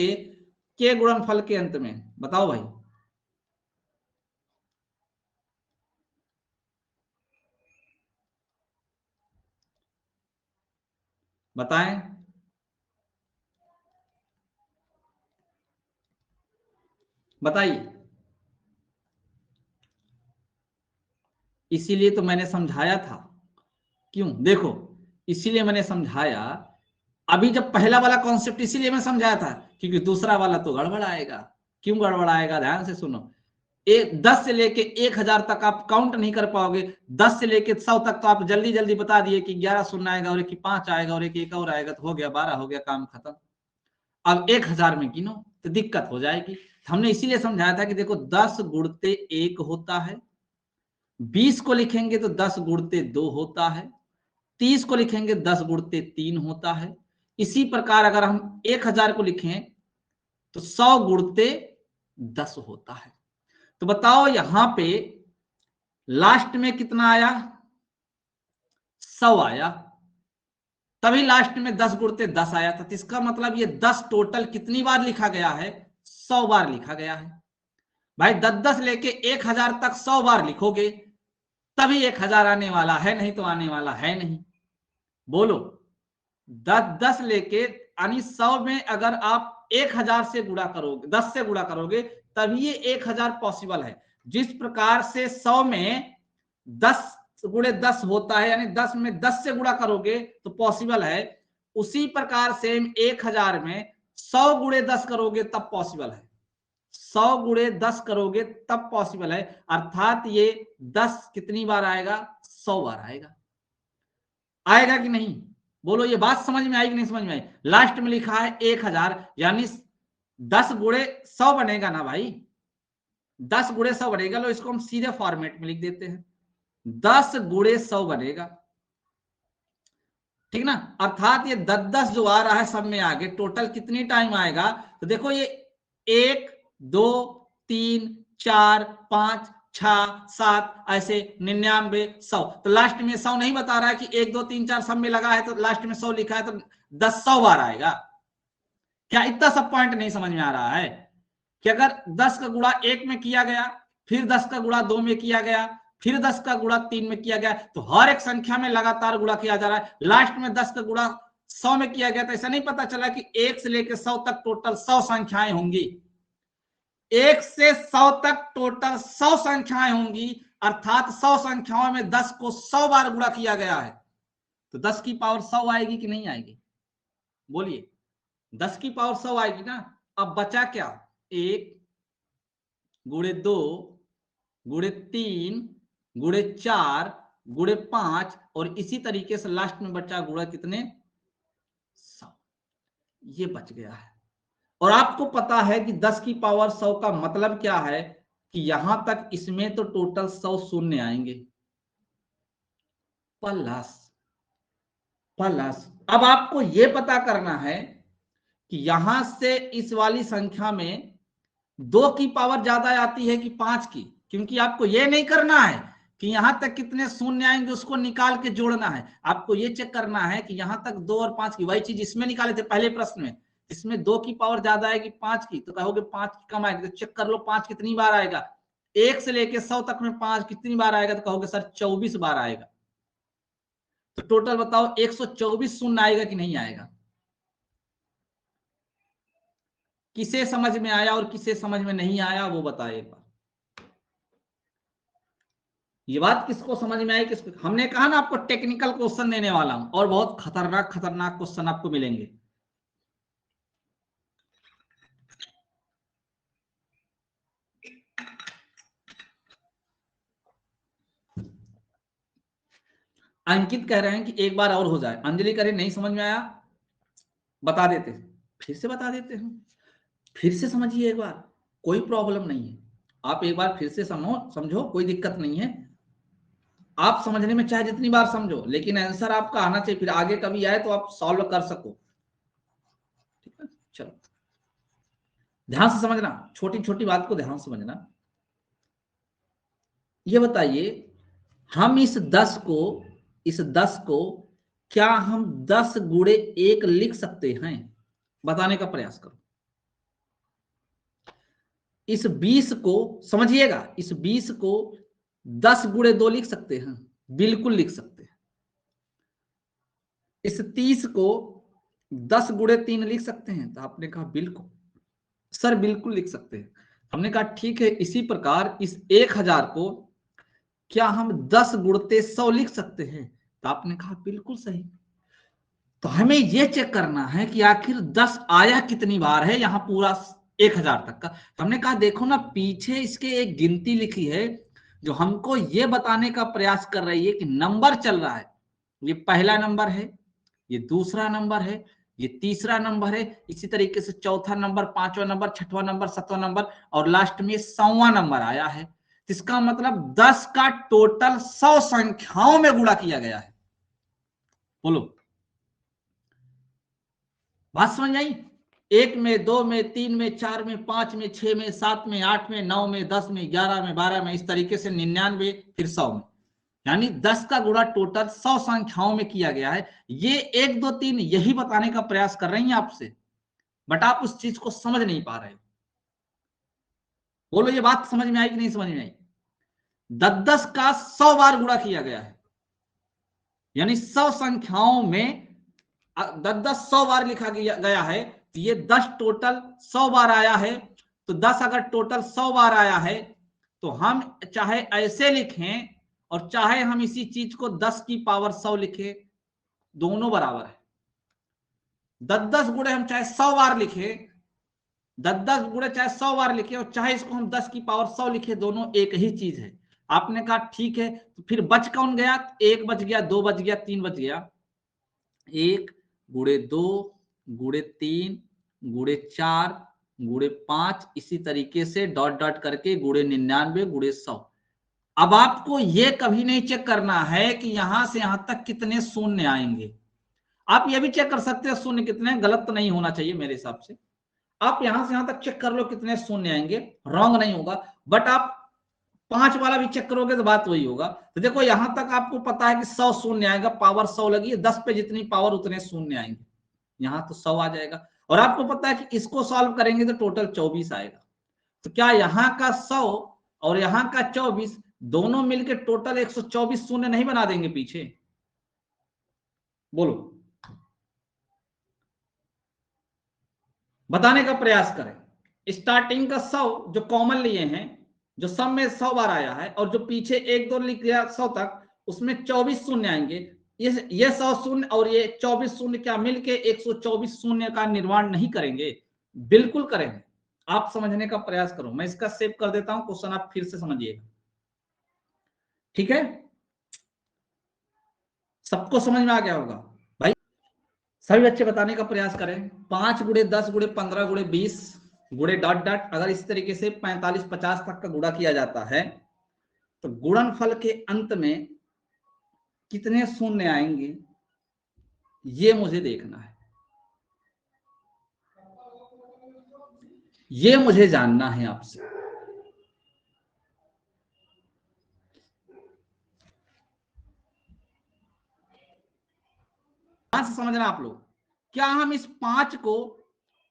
के गुणनफल के अंत में बताओ भाई। बताएं, बताइए। इसीलिए तो मैंने समझाया था। क्यों? देखो, इसीलिए मैंने समझाया। अभी जब पहला वाला कॉन्सेप्ट इसीलिए मैं समझाया था, क्योंकि दूसरा वाला तो गड़बड़ आएगा। क्यों गड़बड़ आएगा? ध्यान से सुनो। 10 से लेके 1000 तक आप काउंट नहीं कर पाओगे। 10 से लेके 100 तक तो आप जल्दी जल्दी बता दिए कि 11 शून्य आएगा, और एक 5 आएगा, और एक और आएगा, तो हो गया 12, हो गया काम खत्म। अब 1000 में गिनो तो दिक्कत हो जाएगी। हमने इसीलिए समझाया था कि देखो 10 गुणते 1 होता है, 20 को लिखेंगे तो 10 गुणते 2 होता है, 30 को लिखेंगे 10 गुणते 3 होता है। इसी प्रकार अगर हम 1000 को लिखें तो 100 गुणते 10 होता है। तो बताओ यहां पे लास्ट में कितना आया, 100 आया, तभी लास्ट में 10 गुणते 10 आया था। तो इसका मतलब ये 10 टोटल कितनी बार लिखा गया है, 100 बार लिखा गया है। भाई 10-10 लेके 1000 तक 100 बार लिखोगे तभी 1000 आने वाला है, नहीं तो आने वाला है नहीं। बोलो 10-10 लेके यानी 100 में अगर आप 1000 से गुणा करोगे, 10 से गुणा करोगे तभी ये 1000 पॉसिबल है। जिस प्रकार से 100 में 10 गुणे 10 होता है, यानी 10 में 10 से गुणा करोगे तो पॉसिबल है, उसी प्रकार से 1000 में 100 गुणे 10 करोगे तब पॉसिबल है, 100 गुणे 10 करोगे तब पॉसिबल है। अर्थात ये 10 कितनी बार आएगा, 100 बार आएगा। आएगा कि नहीं, बोलो ये बात समझ में आई कि नहीं समझ में आई। लास्ट में लिखा है 1000, यानी 10 गुणे 100 बनेगा ना भाई, 10 गुणे 100 बनेगा। लो इसको हम सीधे फॉर्मेट में लिख देते हैं, 10 गुणे 100 बनेगा, ठीक ना। अर्थात ये 10-10 जो आ रहा है सब में आगे टोटल कितनी टाइम आएगा, तो देखो ये 1 2 3 4 5 6 7 ऐसे 99 100, तो लास्ट में 100 नहीं बता रहा है कि 1 2 3 4 सब में लगा है तो लास्ट में 100 लिखा है तो 10 100 बार आएगा। क्या इतना सब पॉइंट नहीं समझ में आ रहा है कि अगर 10 का गुणा 1 में किया गया, फिर 10 का गुणा 2 में किया गया, फिर 10 का गुणा 3 में किया गया, तो हर एक संख्या में लगातार गुणा किया जा रहा है। लास्ट में 10 का गुणा 100 में किया गया तो ऐसा नहीं पता चला कि 1 से लेकर 100 तक टोटल 100 संख्याएं होंगी, 1 से 100 तक टोटल 100 संख्याएं होंगी। अर्थात 100 संख्याओं में 10 को 100 बार गुणा किया गया है, तो 10 की पावर 100 आएगी कि नहीं आएगी, बोलिए 10 की पावर 100 आएगी ना। अब बचा क्या, 1 गुणे 2 गुणे 3 गुणे 4 गुणे 5 और इसी तरीके से लास्ट में बचा गुणा कितने, 100, ये बच गया है। और आपको पता है कि 10 की पावर 100 का मतलब क्या है कि यहां तक इसमें तो टोटल 100 शून्य आएंगे, प्लस प्लस। अब आपको यह पता करना है कि यहां से इस वाली संख्या में 2 की पावर ज्यादा आती है कि 5 की, क्योंकि आपको यह नहीं करना है कि यहां तक कितने शून्य आएंगे उसको निकाल के जोड़ना है, आपको यह चेक करना है कि यहां तक 2 और 5 की, वही चीज इसमें निकाले थे पहले प्रश्न में, इसमें 2 की पावर ज्यादा आएगी 5 की, तो कहोगे 5 की कम आएगी, तो चेक कर लो 5 कितनी बार आएगा, 1 से लेके 100 तक में 5 कितनी बार आएगा, तो कहोगे सर 24 बार आएगा। तो टोटल बताओ 124 शून्य आएगा कि नहीं आएगा। किसे समझ में आया और किसे समझ में नहीं आया वो बताए एक बार। ये बात किसको समझ में आई, किसको, हमने कहा ना आपको टेक्निकल क्वेश्चन देने वाला हूं और बहुत खतरनाक खतरनाक क्वेश्चन आपको मिलेंगे। अंकित कह रहे हैं कि एक बार और हो जाए, अंजलि कह रही नहीं समझ में आया, बता देते, फिर से बता देते हैं, फिर से समझिए एक बार, कोई प्रॉब्लम नहीं है, आप एक बार फिर से समझो, कोई दिक्कत नहीं है। आप समझने में चाहे जितनी बार समझो, लेकिन आंसर आपका आना चाहिए, फिर आगे कभी आए तो आप सॉल्व कर सको, ठीक है। चलो ध्यान से समझना, छोटी छोटी बात को ध्यान से समझना। ये बताइए हम इस 10 को क्या हम 10 गुणे 1 लिख सकते हैं, बताने का प्रयास करो। इस 20 को समझिएगा, इस 20 को 10 गुणे 2 लिख सकते हैं, बिल्कुल लिख सकते हैं। इस 30 को 10 गुणे 3 लिख सकते हैं, तो आपने कहा बिल्कुल सर बिल्कुल लिख सकते हैं। हमने कहा ठीक है, इसी प्रकार इस 1000 को क्या हम 10 गुणते 100 लिख सकते हैं, तो आपने कहा बिल्कुल सही। तो हमें यह चेक करना है कि आखिर 10 आया कितनी बार है, यहां पूरा 1000 तक का। हमने कहा देखो ना पीछे इसके एक गिनती लिखी है जो हमको यह बताने का प्रयास कर रही है कि नंबर चल रहा है, ये पहला नंबर है, ये दूसरा नंबर है, ये तीसरा नंबर है, इसी तरीके से चौथा नंबर, पांचवा नंबर, छठवां नंबर, सातवां नंबर और लास्ट में 100वां नंबर आया है। इसका मतलब 10 का टोटल 100 संख्याओं में गुणा किया गया है। बोलो, बात समझ आई? 1 में, 2 में, 3 में, 4 में, 5 में, 6 में, 7 में, 8 में, 9 में, 10 में, 11 में, 12 में, इस तरीके से 99 फिर 100 में, यानी 10 का गुणा टोटल 100 संख्याओं में किया गया है। ये 1 2 3 यही बताने का प्रयास कर रही हैं आपसे, बट आप उस चीज को समझ नहीं पा रहे। बोलो, ये बात समझ में आई कि नहीं समझ में आई? 10 का 100 बार गुणा किया गया है, यानी 100 संख्याओं में 10 100 बार लिखा गया है, तो ये 10 टोटल 100 बार आया है। तो 10 अगर टोटल 100 बार आया है, तो हम चाहे ऐसे लिखें और चाहे हम इसी चीज को 10 की पावर 100 लिखें, दोनों बराबर है। 10 गुणे हम चाहे 100 बार लिखें, 10 गुणे चाहे 100 बार लिखे और चाहे इसको हम 10 की पावर 100 लिखे, दोनों एक ही चीज है। आपने कहा ठीक है, तो फिर बच कौन गया? 1 बच गया, 2 बच गया, 3 बच गया। 1 गुणे 2 गुणे 3 गुणे 4 गुणे 5, इसी तरीके से डॉट डॉट करके गुणे 99 गुणे 100। अब आपको यह कभी नहीं चेक करना है कि यहां से यहां तक कितने शून्य आएंगे। आप यह भी चेक कर सकते हैं शून्य कितने, गलत तो नहीं होना चाहिए मेरे हिसाब से। आप यहां से यहां तक चेक कर लो कितने शून्य आएंगे, रॉन्ग नहीं होगा। बट आप 5 वाला भी चेक करोगे तो बात वही होगा। तो देखो, यहां तक आपको पता है कि 100 शून्य आएगा, पावर 100 लगी है, 10 पे जितनी पावर उतने शून्य आएंगे, यहां तो 100 आ जाएगा। और आपको पता है कि इसको सॉल्व करेंगे तो टोटल 24 आएगा। तो क्या यहां का 100 और यहां का 24 दोनों मिलकर टोटल 124 शून्य नहीं बना देंगे पीछे? बोलो, बताने का प्रयास करें। स्टार्टिंग का 100 जो कॉमन लिए हैं, जो सब में 100 बार आया है, और जो पीछे 1 2 लिख गया 100 तक, उसमें 24 शून्य आएंगे। ये 100 शून्य और ये 24 शून्य क्या मिलके 124 शून्य का निर्माण नहीं करेंगे? बिल्कुल करेंगे। आप समझने का प्रयास करो। मैं इसका सेव कर देता हूं, क्वेश्चन आप फिर से समझिएगा, ठीक है? सबको समझ में आ गया होगा भाई? सभी बच्चे बताने का प्रयास करें। 5 गुणे 10 गुणे 15 गुणे 20 गुणे डॉट डॉट, अगर इस तरीके से 45 50 तक का गुणा किया जाता है, तो गुणनफल के अंत में कितने शून्य आएंगे, ये मुझे देखना है, ये मुझे जानना है आपसे। ध्यान से समझना आप लोग। क्या हम इस 5 को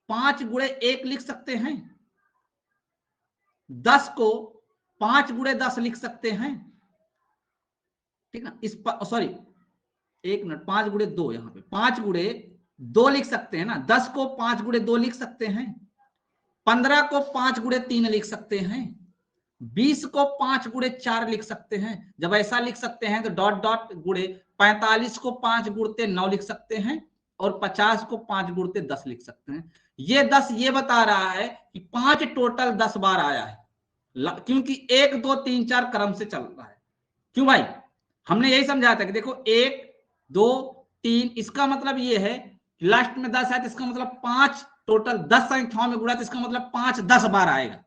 5 गुणे 1 लिख सकते हैं? 10 को 5 गुणे 10 लिख सकते हैं? ठीक ना? इस सॉरी, 1 मिनट, 5 गुणे 2, यहां पे 5 गुणे 2 लिख सकते हैं ना? 10 को 5 गुणे 2 लिख सकते हैं, 15 को 5 गुणे 3 लिख सकते हैं, 20 को 5 गुणे 4 लिख सकते हैं। जब ऐसा लिख सकते हैं तो डॉट डॉट गुणे 45 को 5 गुणते 9 लिख सकते हैं, और 50 को 5 गुणते 10 लिख सकते हैं। ये 10 ये बता रहा है कि 5 टोटल 10 बार आया है, क्योंकि 1 2 3 4 क्रम से चल रहा है। क्यों भाई? हमने यही समझाया था कि देखो 1 2 3, इसका मतलब ये है लास्ट में 10 है, तो इसका मतलब 5 टोटल 10 संख्याओं में गुणा, तो इसका मतलब 5 10 बार आएगा।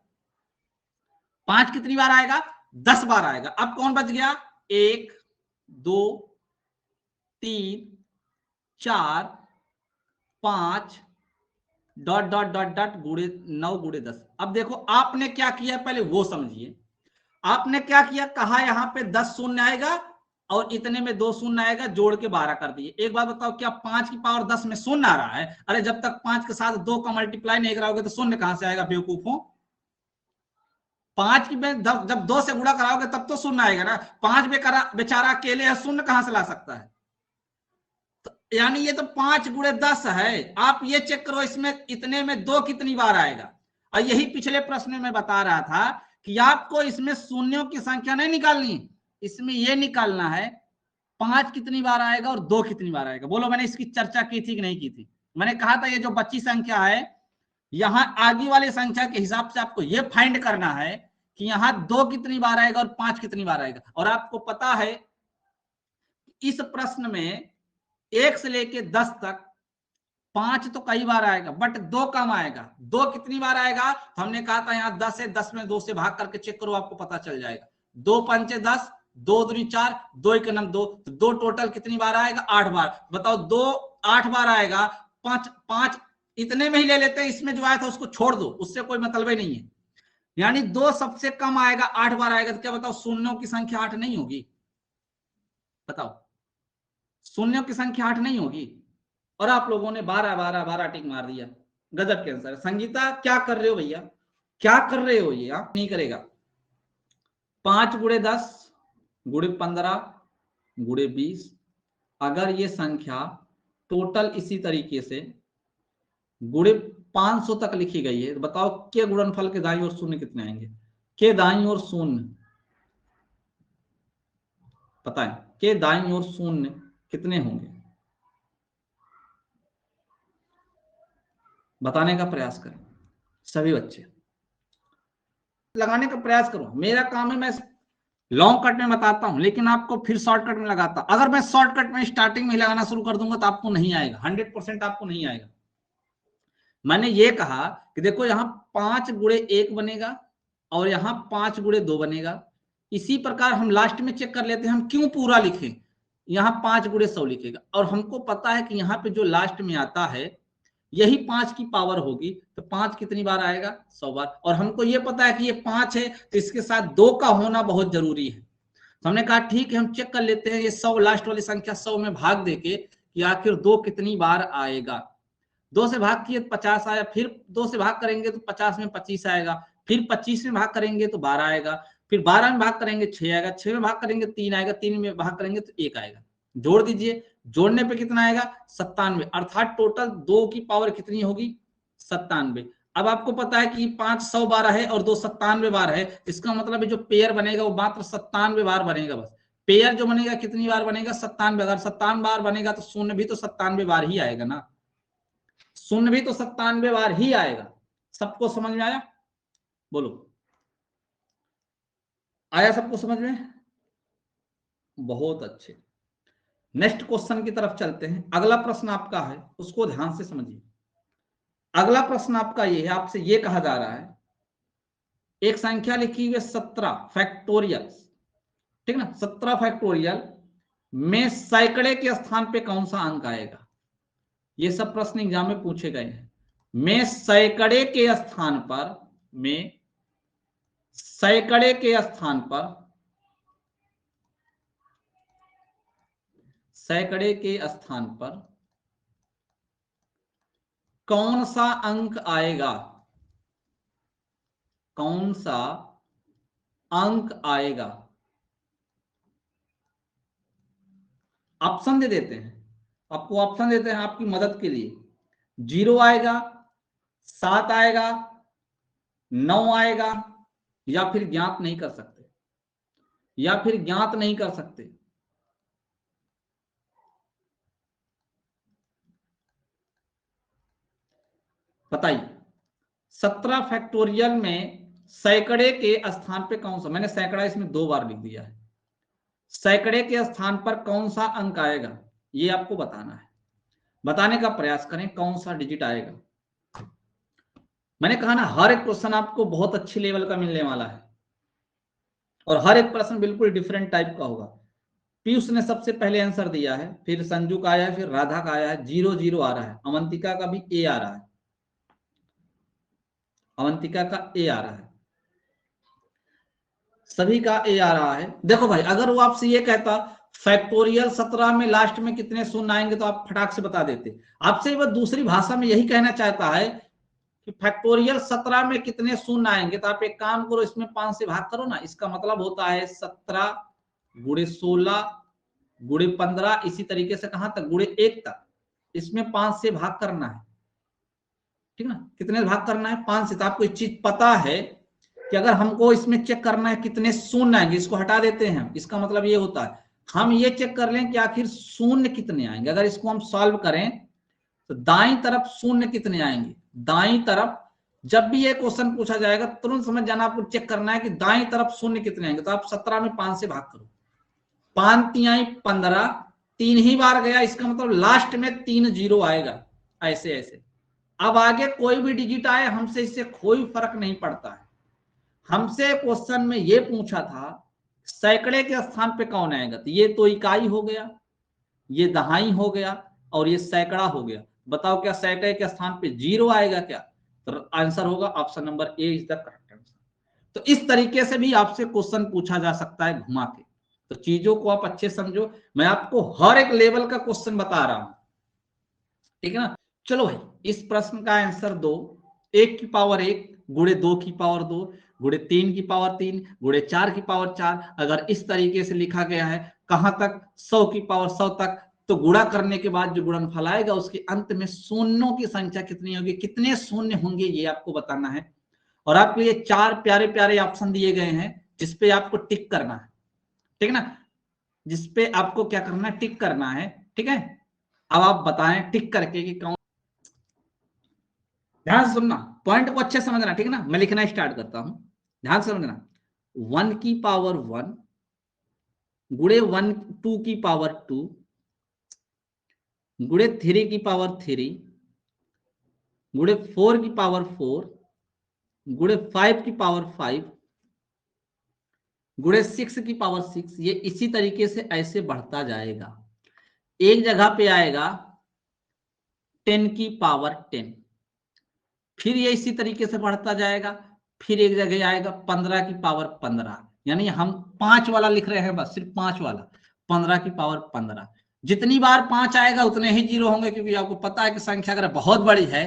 5 कितनी बार आएगा? 10 बार आएगा। अब कौन बच गया? 1 2 3 4 5 डॉट डॉट डॉट डॉट गुणे 9 गुणे 10। अब देखो आपने क्या किया पहले वो समझिए। आपने क्या किया, कहा यहां पे 10 शून्य आएगा और इतने में 2 शून्य आएगा, जोड़ के 12 कर दिए। एक बात बताओ, क्या 5 की पावर 10 में शून्य आ रहा है? अरे जब तक 5 के साथ 2 का मल्टीप्लाई नहीं कराओगे तो शून्य कहां से आएगा बेवकूफों? 5 की जब 2 से गुणा कराओगे तब तो शून्य आएगा ना। 5 बेचारा अकेले है, शून्य कहां से ला सकता है? तो यानी ये तो 5 गुणे 10 है। आप ये चेक करो, इसमें इतने में 2 कितनी बार आएगा। और यही पिछले प्रश्न में मैं बता रहा था कि आपको इसमें शून्यों की संख्या नहीं निकालनी, इसमें यह निकालना है 5 कितनी बार आएगा और 2 कितनी बार आएगा। बोलो, मैंने इसकी चर्चा की थी कि नहीं की थी? मैंने कहा था ये जो बची संख्या है, यहां आगे वाली संख्या के हिसाब से आपको यह फाइंड करना है कि यहां 2 कितनी बार आएगा और 5 कितनी बार आएगा। और आपको पता है इस प्रश्न में 1 से लेके 10 तक 5 तो कई बार आएगा, बट 2 कम आएगा। 2 कितनी बार आएगा? तो हमने कहा था यहाँ 10 है, 10 में 2 से भाग करके चेक करो, आपको पता चल जाएगा। 2 पंचे 10, 2 दूनी 4, 2 एक 2, तो 2 टोटल कितनी बार आएगा? 8 बार। बताओ 2 8 बार आएगा, 5 इतने में ही ले लेते हैं, इसमें जो आया था उसको छोड़ दो, उससे कोई मतलब ही नहीं है। यानी 2 सबसे कम आएगा, 8 बार आएगा, तो क्या बताओ शून्यों की संख्या 8 नहीं होगी? बताओ, शून्यों की संख्या 8 नहीं होगी? और आप लोगों ने 12 टिक मार दिया। गजब के आंसर। संगीता क्या कर रहे हो भैया, क्या कर रहे हो? ये आप नहीं करेगा। 5 गुणे 10 गुणे 15 गुणे 20, अगर ये संख्या टोटल इसी तरीके से गुणे 500 तक लिखी गई है, तो बताओ के गुणनफल के दाईं ओर शून्य कितने आएंगे? के दाईं ओर शून्य पता है? के दाईं ओर शून्य कितने होंगे? बताने का प्रयास करें सभी बच्चे, लगाने का प्रयास करो। मेरा काम है मैं लॉन्ग कट में बताता हूं, लेकिन आपको फिर शॉर्टकट में लगाता। अगर मैं शॉर्टकट में स्टार्टिंग में लगाना शुरू कर दूंगा तो आपको नहीं आएगा, 100% आपको नहीं आएगा। मैंने ये कहा कि देखो यहाँ 5 गुणे 1 बनेगा और यहाँ 5 गुणे 2 बनेगा। इसी प्रकार हम लास्ट में चेक कर लेते हैं हम क्यों पूरा लिखें। यहाँ 5 गुणे 100 लिखेगा, और हमको पता है कि यहाँ पे जो लास्ट में आता है यही 5 की पावर होगी, तो 5 कितनी बार आएगा? 100 बार। और हमको ये पता है कि ये 5 है, तो इसके साथ 2 का होना बहुत जरूरी है। तो हमने कहा ठीक है, हम चेक कर लेते हैं ये 100 लास्ट वाली संख्या 100 में भाग देके कि आखिर 2 कितनी बार आएगा। 2 से भाग किए 50 आया, फिर 2 से भाग करेंगे तो 50 में 25 आएगा, फिर 25 में भाग करेंगे तो 12 आएगा, फिर 12 में भाग करेंगे 6 आएगा, 6 में भाग करेंगे 3 आएगा, 3 में भाग करेंगे तो 1 आएगा। जोड़ दीजिए, जोड़ने पे कितना आएगा? 97, अर्थात टोटल 2 की पावर कितनी होगी? 97। अब आपको पता है कि 5 100 बार है और 2 97 बार है, इसका मतलब है जो पेयर बनेगा वो मात्र 97 बार बनेगा। बस पेयर जो बनेगा कितनी बार बनेगा? 97। अगर 97 बार बनेगा तो शून्य भी तो 97 बार ही आएगा ना, शून्य भी तो 97 बार ही आएगा। सबको समझ में आया? बोलो, आया सबको समझ में? बहुत अच्छे। नेक्स्ट क्वेश्चन की तरफ चलते हैं। अगला प्रश्न आपका है, उसको ध्यान से समझिए। अगला प्रश्न आपका ये है, आपसे ये कहा जा रहा है एक संख्या लिखी हुई है 17 फैक्टोरियल, ठीक ना, 17 फैक्टोरियल में सैकड़े के स्थान पे कौन सा अंक आएगा? ये सब प्रश्न एग्जाम में पूछे गए हैं। में सैकड़े के स्थान पर, में सैकड़े के स्थान पर, सैकड़े के स्थान पर कौन सा अंक आएगा? कौन सा अंक आएगा? ऑप्शन दे देते हैं आपको, ऑप्शन देते हैं आपकी मदद के लिए। 0 आएगा, 7 आएगा, 9 आएगा, या फिर ज्ञात नहीं कर सकते, या फिर ज्ञात नहीं कर सकते। बताइए 17 फैक्टोरियल में सैकड़े के स्थान पे कौन सा, मैंने सैकड़ा इसमें 2 बार लिख दिया है, सैकड़े के स्थान पर कौन सा अंक आएगा ये आपको बताना है। बताने का प्रयास करें कौन सा डिजिट आएगा। मैंने कहा ना हर एक क्वेश्चन आपको बहुत अच्छी लेवल का मिलने वाला है, और हर एक प्रश्न बिल्कुल डिफरेंट टाइप का होगा। पीयूष ने सबसे पहले आंसर दिया है, फिर संजू का आया है, फिर राधा का आया है, 0 आ रहा है, अवंतिका का भी ए आ रहा है, अवंतिका का ए आ रहा है, सभी का ए आ रहा है। देखो भाई, अगर वो आपसे ये कहता फैक्टोरियल 17 में लास्ट में कितने शून्य आएंगे तो आप फटाक से बता देते। आपसे वो दूसरी भाषा में यही कहना चाहता है कि फैक्टोरियल 17 में कितने शून्य आएंगे, तो आप एक काम करो, इसमें 5 से भाग करो ना। इसका मतलब होता है 17 गुणे 16 गुणे 15, इसी तरीके से कहां तक? गुणे 1 तक। इसमें 5 से भाग करना है, ठीक ना। कितने भाग करना है? 5 से। तो आपको एक चीज पता है कि अगर हमको इसमें चेक करना है कितने शून्य आएंगे, इसको हटा देते हैं। इसका मतलब ये होता है हम ये चेक कर लें कि आखिर शून्य कितने आएंगे। अगर इसको हम सॉल्व करें तो दाईं तरफ शून्य कितने आएंगे, दाईं तरफ जब भी ये क्वेश्चन पूछा जाएगा तुरंत समझ जाना, आपको चेक करना है कि दाईं तरफ शून्य कितने आएंगे। तो आप 17 में 5 से भाग करो, 5 तिहाई 15, 3 ही बार गया, इसका मतलब लास्ट में 3 0 आएगा। ऐसे ऐसे। अब आगे कोई भी डिजिट आए हमसे इससे कोई फर्क नहीं पड़ता है। हमसे क्वेश्चन में ये पूछा था सैकड़े के स्थान पे कौन आएगा, तो ये तो इकाई हो गया, ये दहाई हो गया और ये सैकड़ा हो गया। बताओ क्या सैकड़े के स्थान पे 0 आएगा क्या? तो आंसर होगा option number A is the correct answer. तो इस तरीके से भी आपसे क्वेश्चन पूछा जा सकता है घुमा के। तो चीजों को आप अच्छे समझो, मैं आपको हर एक लेवल का क्वेश्चन बता रहा हूं, ठीक है ना। चलो भाई इस प्रश्न का आंसर दो। 1 की पावर 1 गुणे 2 की पावर 2 गुणे 3 की पावर 3 गुणे 4 की पावर 4, अगर इस तरीके से लिखा गया है कहां तक 100 की पावर 100 तक, तो गुणा करने के बाद जो गुणनफल आएगा उसके अंत में शून्यों की संख्या कितनी होगी, कितने शून्य होंगे ये आपको बताना है। और आपके लिए 4 प्यारे प्यारे ऑप्शन दिए गए हैं जिसपे आपको टिक करना है, ठीक है ना, जिसपे आपको क्या करना है, टिक करना है, ठीक है। अब आप बताएं टिक करके कि कौन। ध्यान से सुनना, पॉइंट को अच्छे समझना, ठीक है ना। मैं लिखना स्टार्ट करता हूं, ध्यान से समझना। 1 की पावर 1 गुणे 2 की पावर 2 गुणे 3 की पावर 3 गुणे 4 की पावर 4 गुणे 5 की पावर 5 गुणे 6 की पावर 6। ये इसी तरीके से ऐसे बढ़ता जाएगा। एक जगह पे आएगा 10 की पावर 10, फिर ये इसी तरीके से बढ़ता जाएगा, फिर एक जगह आएगा 15 की पावर 15, यानी हम 5 वाला लिख रहे हैं बस, सिर्फ 5 वाला, 15 की पावर 15। जितनी बार 5 आएगा उतने ही जीरो होंगे, क्योंकि आपको पता है कि संख्या अगर बहुत बड़ी है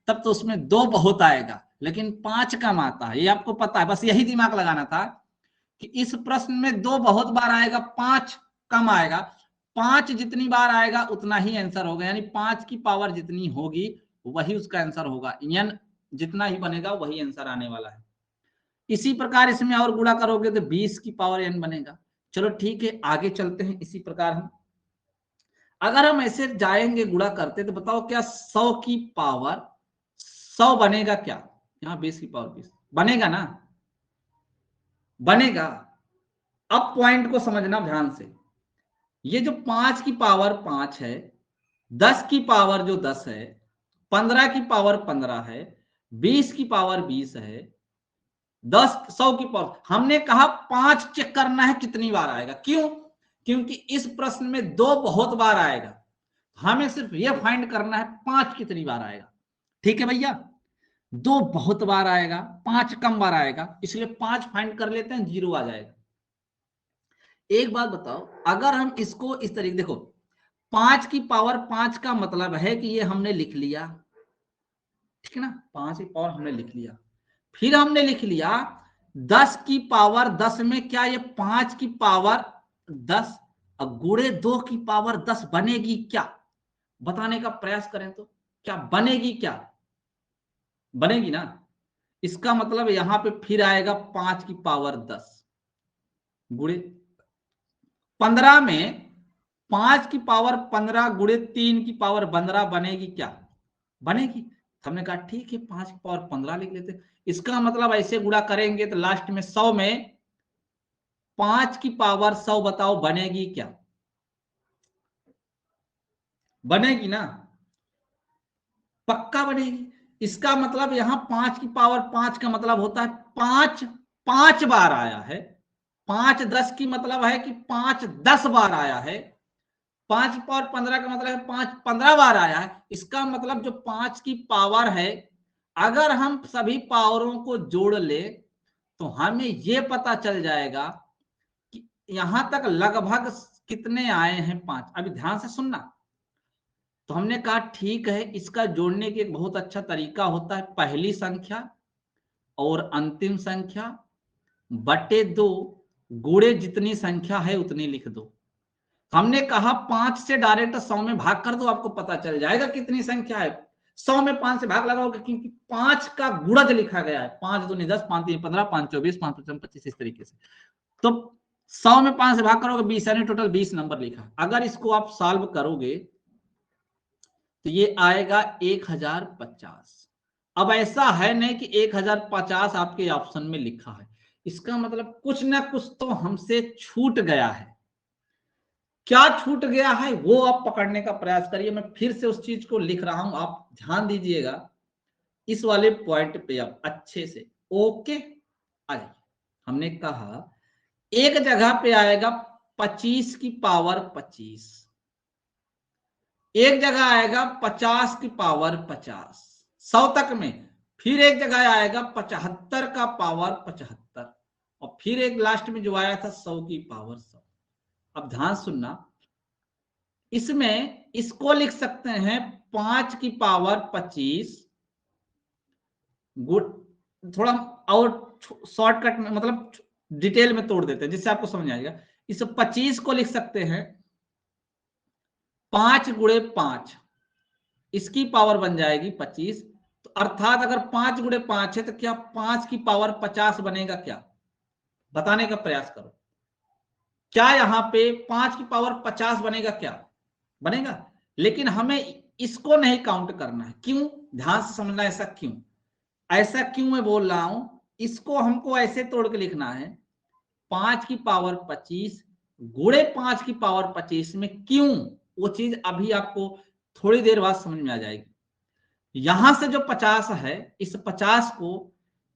तब तो उसमें 2 बहुत आएगा, लेकिन 5 कम आता है, ये आपको पता है। बस यही दिमाग लगाना था कि इस प्रश्न में 2 बहुत बार आएगा, 5 कम आएगा। 5 जितनी बार आएगा उतना ही आंसर होगा, यानी 5 की पावर जितनी होगी वही उसका आंसर होगा, n जितना ही बनेगा वही आंसर आने वाला है। इसी प्रकार इसमें और गुणा करोगे तो 20 की पावर n बनेगा। चलो ठीक है आगे चलते हैं। इसी प्रकार हम अगर हम ऐसे जाएंगे गुणा करते तो बताओ क्या 100 की पावर 100 बनेगा क्या? यहाँ 20 की पावर 20 बनेगा ना, बनेगा। अब पॉइंट को समझना ध्यान से, ये जो 5 की पावर 5 है, 10 की पावर जो 10 है, 15 की पावर 15 है, 20 की पावर 20 है, 10 100 की पावर, हमने कहा 5 चेक करना है कितनी बार आएगा। क्यों? क्योंकि इस प्रश्न में 2 बहुत बार आएगा, हमें सिर्फ यह फाइंड करना है 5 कितनी बार आएगा। ठीक है भैया, 2 बहुत बार आएगा, 5 कम बार आएगा, इसलिए 5 फाइंड कर लेते हैं, 0 आ जाएगा। एक बात बताओ, अगर हम इसको इस तरीके देखो, 5 की पावर 5 का मतलब है कि ये हमने लिख लिया, ठीक है ना, 5 की पावर हमने लिख लिया। फिर हमने लिख लिया 10 की पावर 10 में क्या ये 5 की पावर 10 अब गुणे 2 की पावर 10 बनेगी क्या? बताने का प्रयास करें तो क्या बनेगी, क्या बनेगी ना। इसका मतलब यहां पे फिर आएगा 5 की पावर 10 गुणे 15 में 5 की पावर 15 गुणे 3 की पावर 15 बनेगी क्या? बनेगी। हमने कहा ठीक है 5 की पावर 15 लिख लेते। इसका मतलब ऐसे गुणा करेंगे तो लास्ट में 100 में 5 की पावर 100 बताओ बनेगी क्या? बनेगी ना, पक्का बनेगी। इसका मतलब यहां 5 की पावर 5 का मतलब होता है 5 5 बार आया है। 5 10 की मतलब है कि 5 10 बार आया है। 5 पावर 15 का मतलब है 5 15 बार आया है। इसका मतलब जो 5 की पावर है, अगर हम सभी पावरों को जोड़ ले तो हमें यह पता चल जाएगा कि यहां तक लगभग कितने आए हैं 5। अभी ध्यान से सुनना। तो हमने कहा ठीक है, इसका जोड़ने की एक बहुत अच्छा तरीका होता है, पहली संख्या और अंतिम संख्या बटे 2 गुणे जितनी संख्या है उतनी लिख दो। हमने कहा 5 से डायरेक्ट 100 में भाग कर दो, आपको पता चल जाएगा कितनी संख्या है। 100 में 5 से भाग लगाओगे, क्योंकि 5 का गुणज लिखा गया है, 5 दूनी 10, 5 तीन 15, 5 24, 5 पचपन 25, इस तरीके से। तो 100 में 5 से भाग करोगे 20, यानी टोटल 20 नंबर लिखा। अगर इसको आप सॉल्व करोगे तो ये आएगा 1050। अब ऐसा है नहीं कि 1050 आपके ऑप्शन में लिखा है, इसका मतलब कुछ ना कुछ तो हमसे छूट गया है। क्या छूट गया है वो आप पकड़ने का प्रयास करिए। मैं फिर से उस चीज को लिख रहा हूं, आप ध्यान दीजिएगा इस वाले पॉइंट पे आप अच्छे से। ओके, आ जाइए। हमने कहा एक जगह पे आएगा 25 की पावर 25, एक जगह आएगा 50 की पावर 50, 100 तक में। फिर एक जगह आएगा 75 का पावर 75, और फिर एक लास्ट में जो आया था 100 की पावर 100। अब ध्यान सुनना, इसमें इसको लिख सकते हैं 5 की पावर 25 गुड। थोड़ा और शॉर्टकट में, मतलब डिटेल में तोड़ देते हैं जिससे आपको समझ आएगा। इस 25 को लिख सकते हैं 5 गुणे 5, इसकी पावर बन जाएगी 25। तो अर्थात अगर 5 गुणे 5 है तो क्या 5 की पावर 50 बनेगा? क्या बताने का प्रयास करो, क्या यहां पे 5 की पावर 50 बनेगा? क्या बनेगा? लेकिन हमें इसको नहीं काउंट करना है। क्यों? ध्यान से समझना, ऐसा क्यों, ऐसा क्यों मैं बोल रहा हूं। इसको हमको ऐसे तोड़ के लिखना है 5 की पावर 25 गुणे 5 की पावर 25 में क्यों, वो चीज अभी आपको थोड़ी देर बाद समझ में आ जाएगी। यहां से जो 50 है, इस 50 को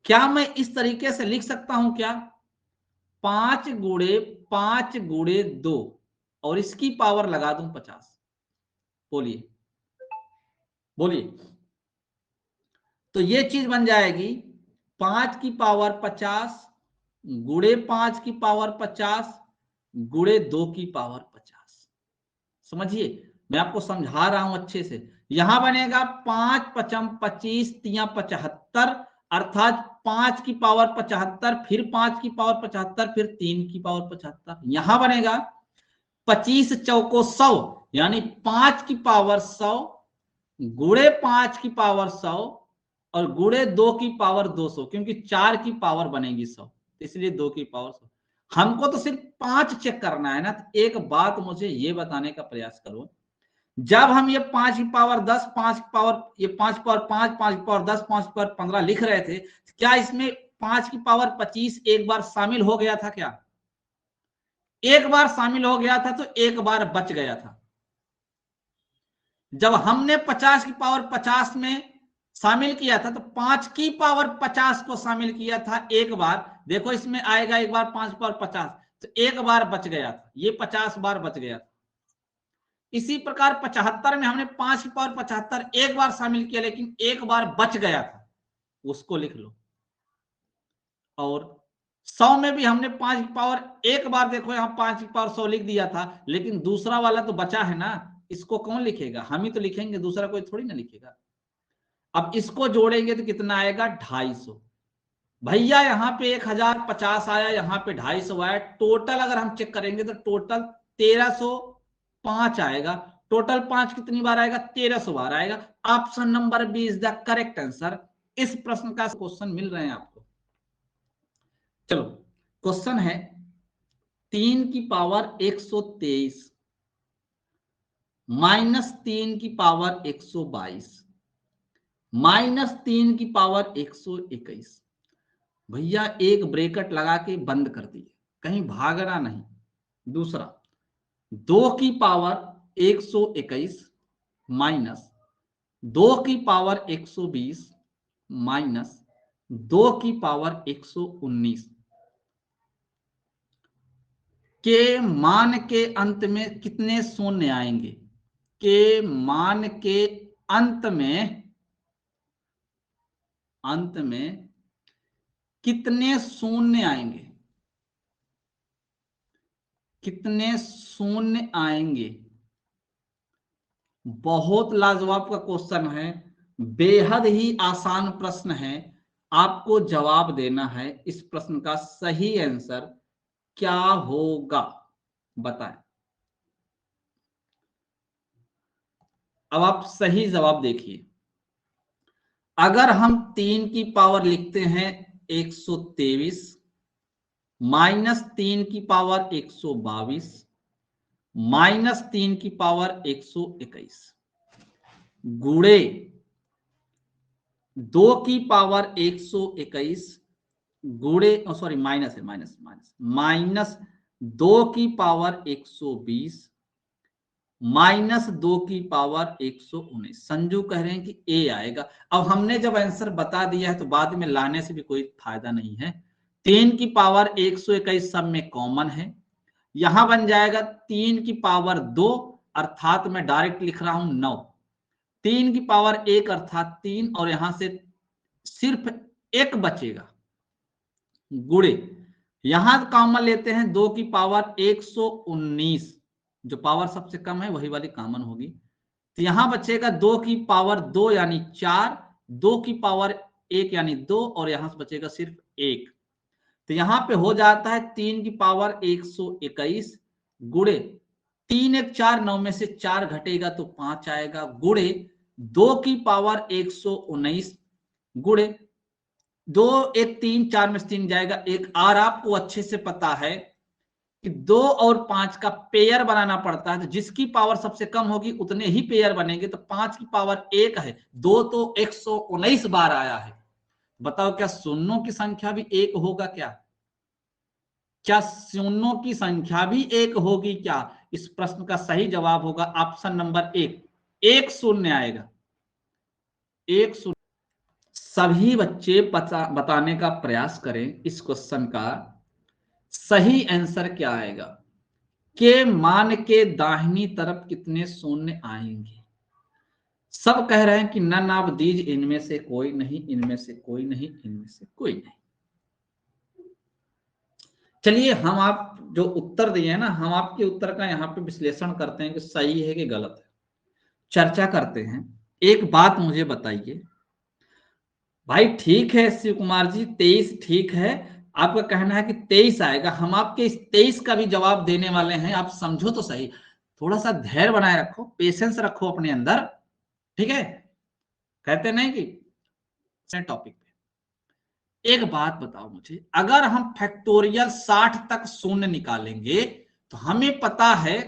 क्या मैं इस तरीके से लिख सकता हूं? क्या 5 गुणे 5 गुणे 2 और इसकी पावर लगा दूं 50? बोलिए बोलिए। तो ये चीज बन जाएगी 5 की पावर 50 गुणे 5 की पावर 50 गुणे 2 की पावर 50। समझिए, मैं आपको समझा रहा हूं अच्छे से। यहां बनेगा 5 पचम 25 तिया 75, अर्थात 5 की पावर 75, फिर 5 की पावर 75, फिर 3 की पावर 75। यहां बनेगा 25 चौको 100, यानी 5 की पावर 100 गुणे 5 की पावर 100 और गुणे 2 की पावर 200, क्योंकि 4 की पावर बनेगी 100, इसलिए 2 की पावर 100। हमको तो सिर्फ 5 चेक करना है ना। तो एक बात मुझे ये बताने का प्रयास करो, जब हम ये 5 की पावर 10, 5 की पावर, ये 5 की पावर 5, 5 की पावर 10, 5 की पावर 15 लिख रहे थे, क्या इसमें 5 की पावर 25 एक बार शामिल हो गया था? क्या एक बार शामिल हो गया था? तो एक बार बच गया था। जब हमने 50 की पावर 50 में शामिल किया था तो 5 की पावर 50 को शामिल किया था एक बार। देखो इसमें आएगा एक बार 5 पावर 50, तो एक बार बच गया था, ये 50 बार बच गया था। इसी प्रकार 75 में हमने 5 की पावर 75 एक बार शामिल किया, लेकिन एक बार बच गया था, उसको लिख लो। और 100 में भी हमने 5 की पावर एक बार, देखो यहां 5 की पावर 100 लिख दिया था, लेकिन दूसरा वाला तो बचा है ना, इसको कौन लिखेगा? हम ही तो लिखेंगे, दूसरा कोई थोड़ी ना लिखेगा। अब इसको जोड़ेंगे तो कितना आएगा? 250। भैया यहाँ पे 1050 आया, यहाँ पे 250 आया, टोटल अगर हम चेक करेंगे तो टोटल 1305 आएगा। टोटल 5 कितनी बार आएगा? 1300 बार आएगा। Option number B is the correct answer. इस प्रश्न का क्वेश्चन मिल रहे हैं आपको। चलो, क्वेश्चन है 3 की पावर 123 माइनस 3 की पावर 122 माइनस 3 की पावर 121। भैया एक ब्रेकेट लगा के बंद कर दिए, कहीं भागना नहीं। दूसरा 2 की पावर 121 माइनस 2 की पावर 120 माइनस 2 की पावर 119 के मान के अंत में कितने शून्य आएंगे? के मान के अंत में कितने शून्य आएंगे? कितने शून्य आएंगे? बहुत लाजवाब का क्वेश्चन है, बेहद ही आसान प्रश्न है। आपको जवाब देना है। इस प्रश्न का सही आंसर क्या होगा, बताएं। अब आप सही जवाब देखिए। अगर हम 3 की पावर लिखते हैं 123 माइनस 3 की पावर 122 माइनस 3 की पावर 121 गुणे 2 की पावर 121 गुणे, सॉरी माइनस है, माइनस माइनस माइनस 2 की पावर 120 -2 की पावर 119। संजू कह रहे हैं कि ए आएगा। अब हमने जब आंसर बता दिया है तो बाद में लाने से भी कोई फायदा नहीं है। 3 की पावर 121 सब में कॉमन है, यहां बन जाएगा 3 की पावर 2, अर्थात मैं डायरेक्ट लिख रहा हूं 9। 3 की पावर 1 अर्थात 3, और यहां से सिर्फ 1 बचेगा, गुणे, यहां कॉमन लेते हैं 2 की पावर 119, जो पावर सबसे कम है वही वाली कॉमन होगी। तो यहां बचेगा 2 की पावर 2 यानी 4, 2 की पावर 1 यानी 2, और यहां से बचेगा सिर्फ 1। तो यहां पे हो जाता है 3 की पावर 121 गुणे 3 1 4, 9 में से 4 घटेगा तो 5 आएगा, गुणे 2 की पावर 119 गुणे 2 1 3, 4 में से 3 जाएगा 1। और आपको अच्छे से पता है कि 2 और 5 का पेयर बनाना पड़ता है, तो जिसकी पावर सबसे कम होगी उतने ही पेयर बनेंगे। तो 5 की पावर 1 है, 2 तो 119 बार आया है। बताओ क्या शून्यों की संख्या भी 1 होगा क्या शून्यों की संख्या भी 1 होगी क्या? इस प्रश्न का सही जवाब होगा ऑप्शन नंबर 1, 1 शून्य आएगा, 1 शून्य। सभी बच्चे बताने का प्रयास करें इस क्वेश्चन का सही आंसर क्या आएगा। के मान के दाहिनी तरफ कितने शून्य आएंगे? सब कह रहे हैं कि नन ऑफ दीज, इनमें से कोई नहीं, इनमें से कोई नहीं, इनमें से कोई नहीं। चलिए हम आप जो उत्तर दिए हैं ना, हम आपके उत्तर का यहाँ पे विश्लेषण करते हैं कि सही है कि गलत है, चर्चा करते हैं। एक बात मुझे बताइए भाई, ठीक है शिव कुमार जी 23 ठीक है, आपका कहना है कि 23 आएगा, हम आपके इस 23 का भी जवाब देने वाले हैं, आप समझो तो सही, थोड़ा सा धैर्य बनाए रखो, पेशेंस रखो अपने अंदर, ठीक है। कहते नहीं कि टॉपिक पे एक बात बताओ मुझे, अगर हम फैक्टोरियल 60 तक शून्य निकालेंगे तो हमें पता है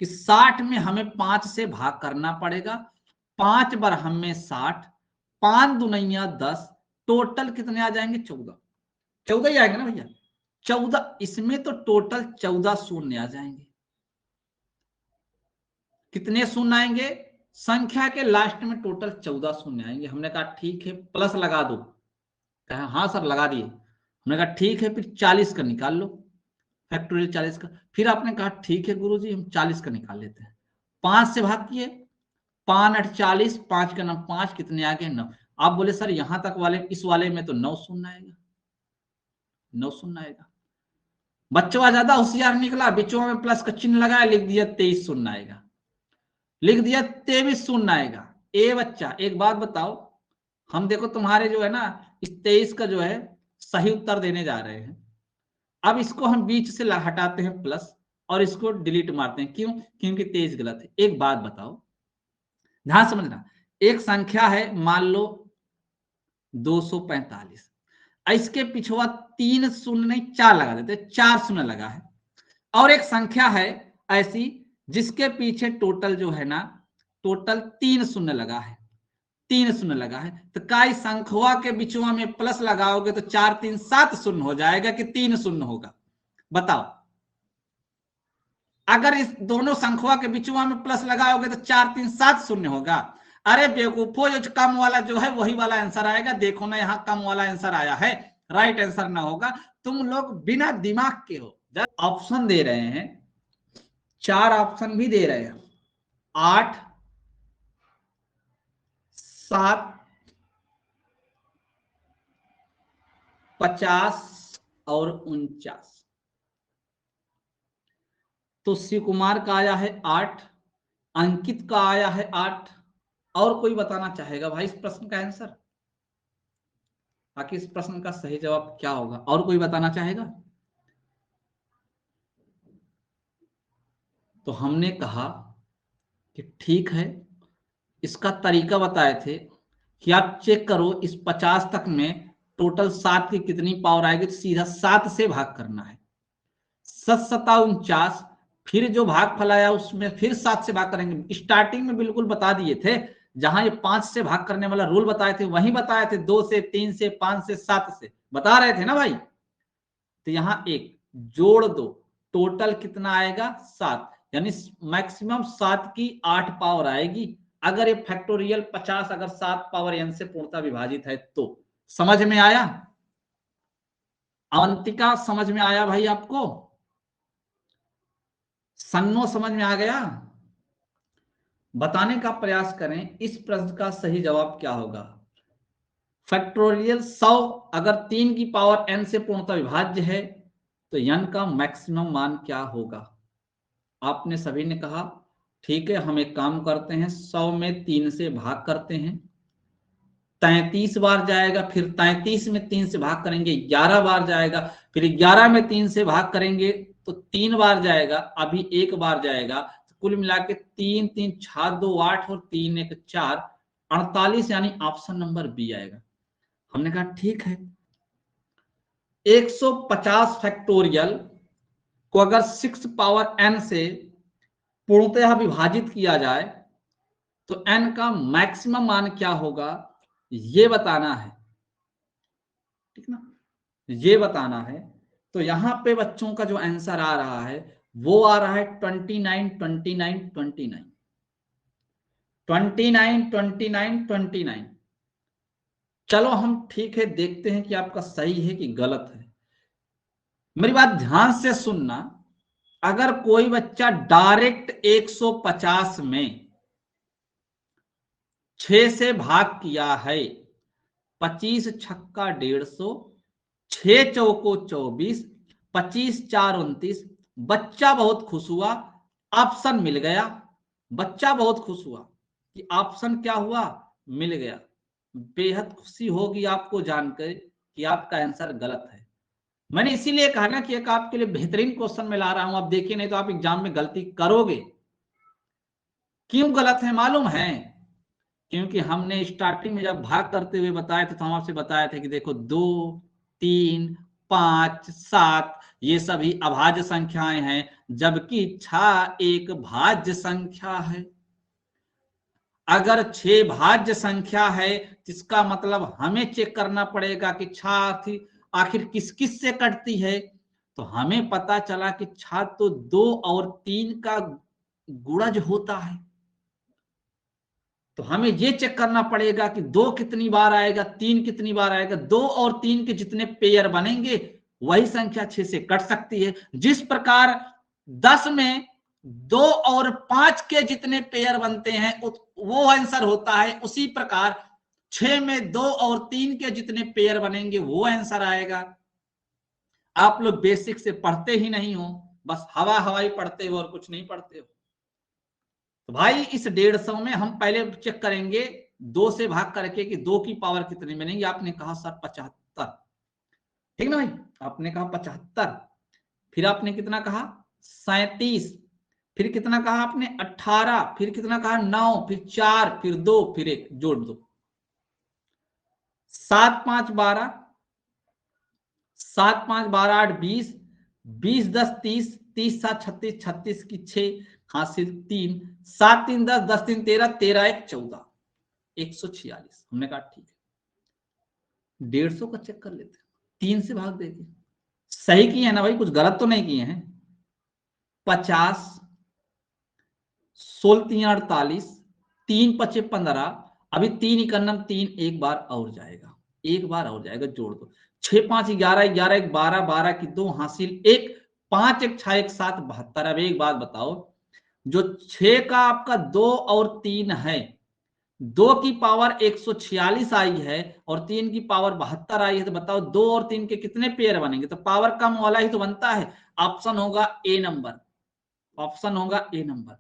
कि 60 में हमें 5 से भाग करना पड़ेगा, 5 बार हमें 60, 5 दुनिया 10, टोटल कितने आ जाएंगे? 14, 14 ही आएंगे ना भैया, 14। इसमें तो टोटल 14 शून्य आ जाएंगे। कितने शून्य आएंगे? संख्या के लास्ट में टोटल 14 शून्य आएंगे। हमने कहा ठीक है, प्लस लगा दो, कहा हाँ सर लगा दिए। हमने कहा ठीक है, फिर 40 का निकाल लो, फैक्टोरियल 40 का। फिर आपने कहा ठीक है गुरुजी हम 40 का निकाल लेते हैं, 5 से भाग किए, 5 8 40, 5 का 9, 5 कितने आ गए? 9। आप बोले सर यहां तक वाले, इस वाले में तो 9 शून्य आएगा, 9 शून्य आएगा। बच्चों ज्यादा होशियार निकला, बीचों में प्लस का चिन्ह लगाया, लिख दिया 23 शून्य आएगा, लिख दिया 23 शून्य आएगा। ए बच्चा एक बात बताओ, हम देखो तुम्हारे जो है ना इस 23 का जो है सही उत्तर देने जा रहे हैं। अब इसको हम बीच से हटाते हैं प्लस, और इसको डिलीट मारते हैं, क्यों? क्योंकि 23 गलत है। एक बात बताओ, ध्यान समझना, एक संख्या है मान लो 245, इसके पिछवा 3 शून्य नहीं 4 लगा देते, 4 शून्य लगा है। और एक संख्या है ऐसी जिसके पीछे टोटल जो है ना, टोटल 3 शून्य लगा है, 3 शून्य लगा है। तो काय संख्या के बिचवा में प्लस लगाओगे तो 4 3 7 शून्य हो जाएगा कि 3 शून्य होगा? बताओ, अगर इस दोनों संख्या के बिचवा में प्लस लगाओगे तो 4 3 7 शून्य होगा। अरे बेवकूफो, जो कम वाला जो है वही वाला आंसर आएगा। देखो ना यहाँ कम वाला आंसर आया है, राइट आंसर ना होगा। तुम लोग बिना दिमाग के हो। ऑप्शन दे रहे हैं, 4 ऑप्शन भी दे रहे हैं, 8 7 50 और 49। तो शिव कुमार का आया है 8, अंकित का आया है 8। और कोई बताना चाहेगा भाई इस प्रश्न का आंसर? बाकी इस प्रश्न का सही जवाब क्या होगा, और कोई बताना चाहेगा? तो हमने कहा कि ठीक है, इसका तरीका बताए थे कि आप चेक करो इस 50 तक में टोटल 7 की कितनी पावर आएगी, तो सीधा 7 से भाग करना है। 7 7 49, फिर जो भाग फलाया उसमें फिर 7 से भाग करेंगे। स्टार्टिंग में बिल्कुल बता दिए थे, जहां ये 5 से भाग करने वाला रूल बताए थे वहीं बताए थे, 2 से 3 से 5 से 7 से बता रहे थे ना भाई। तो यहां एक जोड़ दो, टोटल कितना आएगा? 7, यानी मैक्सिमम 7 की 8 पावर आएगी अगर ये फैक्टोरियल 50 अगर 7 पावर n से पूर्णतः विभाजित है तो। समझ में आया अवंतिका? समझ में आया भाई आपको? सन्नो समझ में आ गया? बताने का प्रयास करें इस प्रश्न का सही जवाब क्या होगा। फैक्टोरियल 100 अगर 3 की पावर n से पूर्णतः विभाज्य है तो n का मैक्सिमम मान क्या होगा। आपने सभी ने कहा ठीक है हम एक काम करते हैं 100 में 3 से भाग करते हैं, 33 बार जाएगा, फिर 33 में 3 से भाग करेंगे 11 बार जाएगा, फिर 11 में 3 से भाग करेंगे तो 3 बार जाएगा, अभी 1 बार जाएगा, तो कुल मिला के 3 3 6 2 8 और 3 1 4 48 यानी ऑप्शन नंबर बी आएगा। हमने कहा ठीक है 150 फैक्टोरियल को अगर 6 पावर n से पूर्णतः विभाजित किया जाए तो n का मैक्सिमम मान क्या होगा ये बताना है, ठीक ना, ये बताना है। तो यहां पे बच्चों का जो आंसर आ रहा है वो आ रहा है 29 29 29 29 29 29। चलो हम ठीक है देखते हैं कि आपका सही है कि गलत है। मेरी बात ध्यान से सुनना, अगर कोई बच्चा डायरेक्ट 150 में 6 से भाग किया है, 25 छक्का 150, 6 चौको 24, 25 4 29, बच्चा बहुत खुश हुआ, ऑप्शन मिल गया, बच्चा बहुत खुश हुआ कि ऑप्शन क्या हुआ, मिल गया। बेहद खुशी होगी आपको जानकर कि आपका आंसर गलत है। मैंने इसीलिए कहा ना कि एक आपके लिए बेहतरीन क्वेश्चन में ला रहा हूं, आप देखिए नहीं तो आप एग्जाम में गलती करोगे। क्यों गलत है मालूम है? क्योंकि हमने स्टार्टिंग में जब भाग करते हुए बताए थे तो हम आपसे बताए थे कि देखो 2 3 5 7 ये सभी अभाज्य संख्याएं हैं, जबकि 6 एक भाज्य संख्या है। अगर 6 भाज्य संख्या है इसका मतलब हमें चेक करना पड़ेगा कि 6 आखिर किस किस से कटती है। तो हमें पता चला कि 6 तो 2 और 3 का गुणज होता है। तो हमें ये चेक करना पड़ेगा कि 2 कितनी बार आएगा, 3 कितनी बार आएगा। 2 और 3 के जितने पेयर बनेंगे वही संख्या 6 से कट सकती है। जिस प्रकार 10 में 2 और 5 के जितने पेयर बनते हैं वो आंसर होता है, उसी प्रकार 6 में 2 और 3 के जितने पेयर बनेंगे वो आंसर आएगा। आप लोग बेसिक से पढ़ते ही नहीं हो, बस हवा हवाई पढ़ते हो और कुछ नहीं पढ़ते हो। तो भाई इस 150 में हम पहले चेक करेंगे 2 से भाग करके कि 2 की पावर कितनी बनेगी। आपने कहा सर 75, ठीक ना भाई, आपने कहा 75, फिर आपने कितना कहा 37, फिर कितना कहा आपने 18, फिर कितना कहा 9, फिर 4, फिर 2, फिर 1 जोड़ दो, 7 5 12, 7 5 12 8 20, 20 10 30, 30 7 36, 36 की 6 हासिल 3, 7 3 10, 10 3 13, 13 1 14, 146। हमने कहा ठीक है 150 का चेक कर लेते हैं, 3 से भाग देंगे। सही किए हैं ना भाई, कुछ गलत तो नहीं किए हैं। 50, 16 3 48, 3 5 15, अभी 3 इकन्नम 3 एक बार और जाएगा, एक बार और जाएगा, जोड़ दो 6 5 11, 11 1 12, 12 की 2 हासिल 1, 5 1 6 1 7 72। अब एक बात बताओ, जो 6 का आपका 2 और 3 है, 2 की पावर 146 आई है और 3 की पावर 72 आई है, तो बताओ 2 और 3 के कितने पेयर बनेंगे। तो पावर कम वाला ही तो बनता है, ऑप्शन होगा ए नंबर, ऑप्शन होगा ए नंबर।